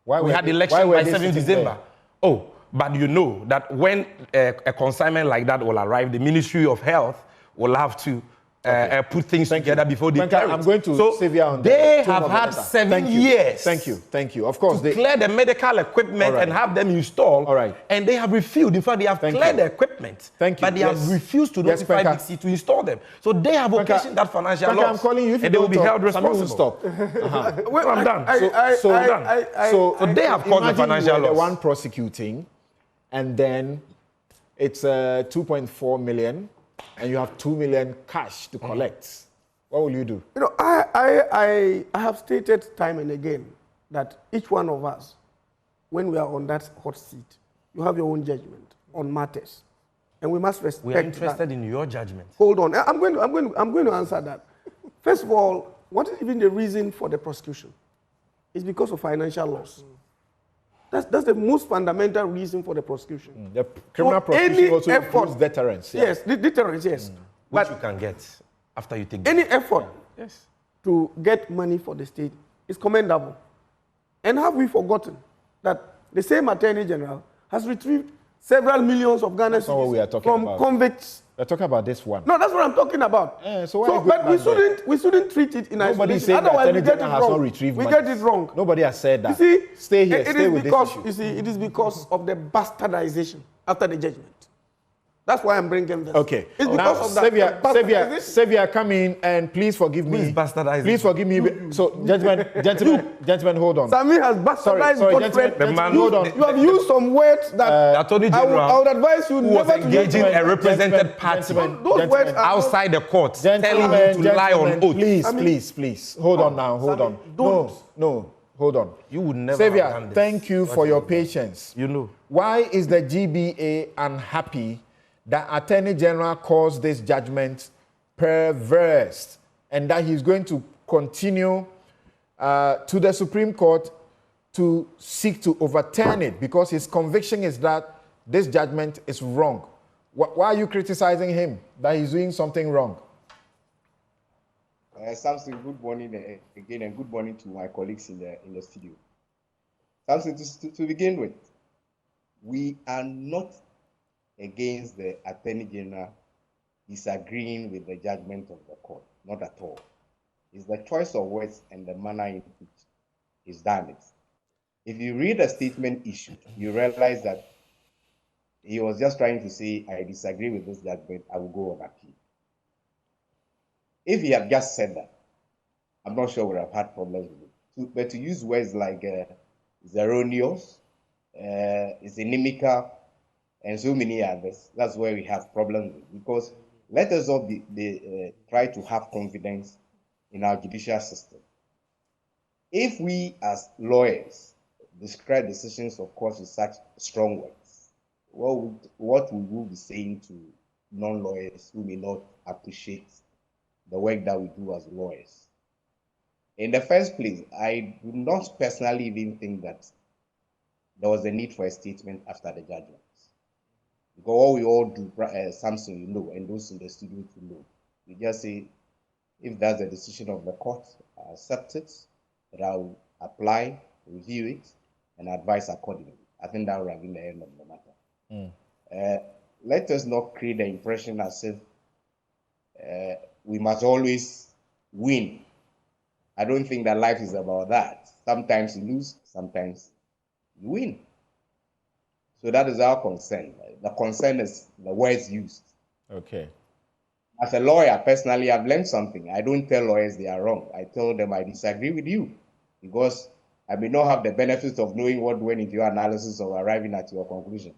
L: We had election by 7th December. Oh, but you know that when a consignment like that will arrive, the Ministry of Health will have to put things together before they carry it.
G: I'm going to save you on
L: they have had 7 years.
G: Thank you. Of course,
L: to clear the medical equipment and have them installed.
G: All right.
L: And they have refused. In fact, they have cleared the equipment.
G: Thank you.
L: But they have refused to notify Big C to install them. So they have occasioned that financial loss.
G: I'm calling you. If
L: and they will be held responsible.
G: Stop.
L: Well, I'm done. So they have caused the financial loss.
G: The one prosecuting, and then it's 2.4 million. And you have 2 million cash to collect. What will you do?
H: You know, I have stated time and again that each one of us, when we are on that hot seat, you have your own judgment on matters, and we must respect.
L: We are interested in your judgment.
H: Hold on, I'm going to answer that. First of all, what is even the reason for the prosecution? It's because of financial loss. That's the most fundamental reason for the prosecution.
G: The criminal prosecution also includes deterrence.
H: Yes, deterrence, yes.
L: Which you can get after you take
H: any effort to get money for the state is commendable. And have we forgotten that the same Attorney General has retrieved several millions of Ghana citizens from convicts?
G: We're talking about this one.
H: No, that's what I'm talking about. But we shouldn't treat it in
G: nobody
H: isolation.
G: Otherwise, we get it wrong.
H: We get it wrong.
G: Nobody has said that.
H: You see,
G: stay here. Stay with this issue.
H: You see, it is because of the bastardization after the judgment. That's why I'm bringing this.
G: Okay.
H: It's because of that.
G: Savior, come in and please forgive me. Please forgive me. So, gentlemen, hold on.
H: Sami has bastardized
G: gentlemen, hold on.
H: You have used some words that
L: Attorney General
H: I would advise you never to
L: engaging a represented party outside the court, telling you to lie on oath.
G: Please. Hold on now. Hold on. No. Hold on.
L: You would never have done this.
G: Thank you for your patience.
L: You know.
G: Why is the GBA unhappy that Attorney General calls this judgment perverse and that he's going to continue to the Supreme Court to seek to overturn it because his conviction is that this judgment is wrong. Why are you criticizing him that he's doing something wrong?
I: Samson, good morning again, and good morning to my colleagues in the studio. Samson, to begin with, we are not against the Attorney General disagreeing with the judgment of the court, not at all. It's the choice of words and the manner in which he's done it. If you read the statement issued, you realize that he was just trying to say, I disagree with this judgment, I will go on appeal. If he had just said that, I'm not sure we would have had problems with it. But to use words like is erroneous, is inimical, and so many others, that's where we have problems with. Because let us all try to have confidence in our judicial system. If we as lawyers describe decisions of course with such strong words, what we will be saying to non-lawyers who may not appreciate the work that we do as lawyers? In the first place, I do not personally even think that there was a need for a statement after the judgment. Because all we all do, Samson, you know, and those in the studio to know, we just say, if that's the decision of the court, I accept it, but I will apply, review it, and advise accordingly. I think that would have been the end of the matter. Let us not create the impression as if we must always win. I don't think that life is about that. Sometimes you lose, sometimes you win. So that is our concern. The concern is the words used.
G: Okay.
I: As a lawyer, personally, I've learned something. I don't tell lawyers they are wrong. I tell them I disagree with you because I may not have the benefits of knowing what went into your analysis or arriving at your conclusion.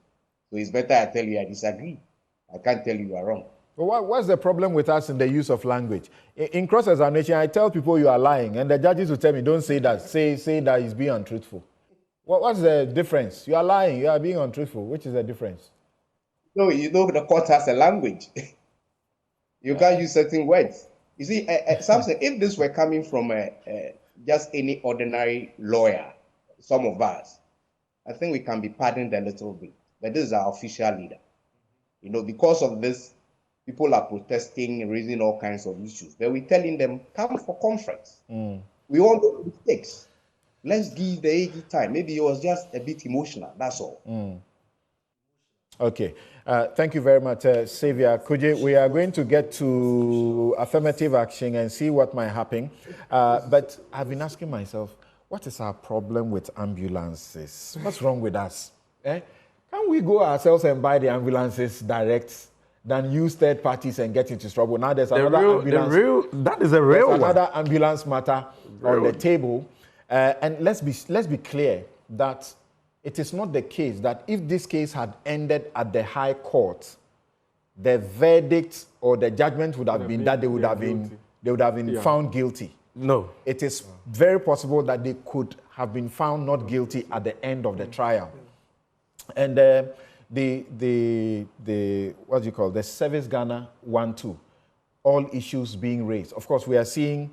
I: So it's better I tell you I disagree. I can't tell you are wrong.
G: Well, what's the problem with us in the use of language? In cross-examination, I tell people you are lying, and the judges will tell me, don't say that. Say that he's being untruthful. What's the difference? You are lying, you are being untruthful. Which is the difference?
I: No, you know the court has a language. You can't use certain words. You see, Samson, if this were coming from just any ordinary lawyer, some of us, I think we can be pardoned a little bit. But this is our official leader. You know, because of this, people are protesting, raising all kinds of issues. But we're telling them, come for conference. We all know mistakes. Let's give the AG time. Maybe it was just a bit emotional, that's all.
G: Okay. Thank you very much, Xavier. Kuje, we are going to get to affirmative action and see what might happen. But I've been asking myself, what is our problem with ambulances? What's wrong with us? Can we go ourselves and buy the ambulances direct than use third parties and get into trouble? Now there's another ambulance.
L: That is a real one.
G: Another ambulance matter on the table. And let's be clear that it is not the case that if this case had ended at the High Court, the verdict or the judgment would have been that they would have been found guilty.
L: No.
G: It is very possible that they could have been found not guilty at the end of the trial. And the what do you call the Service Ghana 1-2, all issues being raised. Of course, we are seeing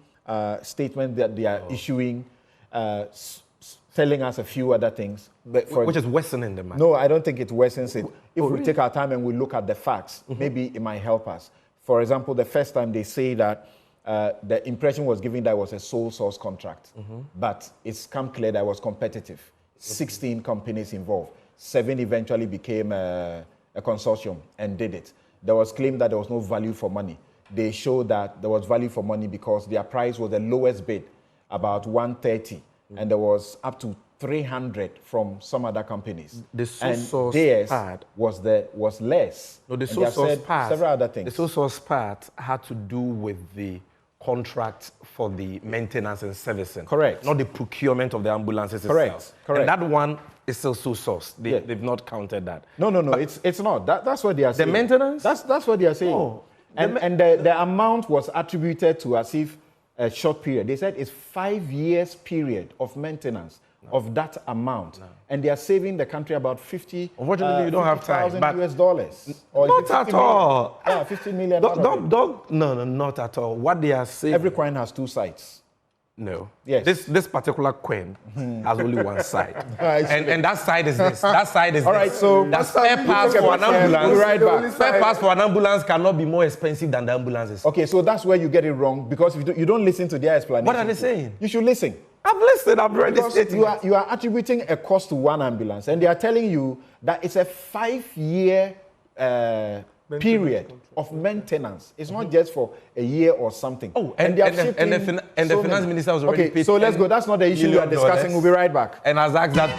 G: statements that they are issuing, telling us a few other things.
L: But which is worsening the matter.
G: No, I don't think it worsens it. If we take our time and we look at the facts, maybe it might help us. For example, the first time they say that the impression was given that it was a sole source contract, but it's come clear that it was competitive. 16 companies involved. 7 eventually became a consortium and did it. There was claim that there was no value for money. They showed that there was value for money because their price was the lowest bid, about 130, and there was up to 300 from some other companies.
L: The sole source
G: part was less.
L: No, the sole source part.
G: Several other things.
L: The sole source part had to do with the contract for the maintenance and servicing.
G: Correct.
L: Not the procurement of the ambulances itself.
G: Correct.
L: And that one is still sole source. They've not counted that.
G: No. It's not. That's what they are saying.
L: The maintenance?
G: That's what they are saying.
L: Oh.
G: And the amount was attributed to as if a short period. They said it's 5 years period of maintenance of that amount. And they are saving the country about 50.
L: Unfortunately, you don't have time.
G: But US dollars. Or
L: not at all.
G: Yeah, 50 million.
L: No, not at all. What they are saying.
G: Every coin has two sides.
L: No.
G: Yes.
L: This particular coin has only one side.
G: I see.
L: and that side is this. That side is
G: All
L: this.
G: right, so
L: the spare parts for an ambulance.
G: We'll right back.
L: Spare parts for an ambulance cannot be more expensive than the ambulances.
G: Okay, so that's where you get it wrong because you don't listen to their explanation.
L: What are they saying?
G: You should listen.
L: I've listened. I've read this
G: Because
L: statement.
G: you are attributing a cost to one ambulance, and they are telling you that it's a 5-year period of maintenance. It's not just for a year or something.
L: Oh,
G: and
L: the finance minister was already paid
G: so let's go. That's not the issue we are discussing. We'll be right back.
L: And has asked that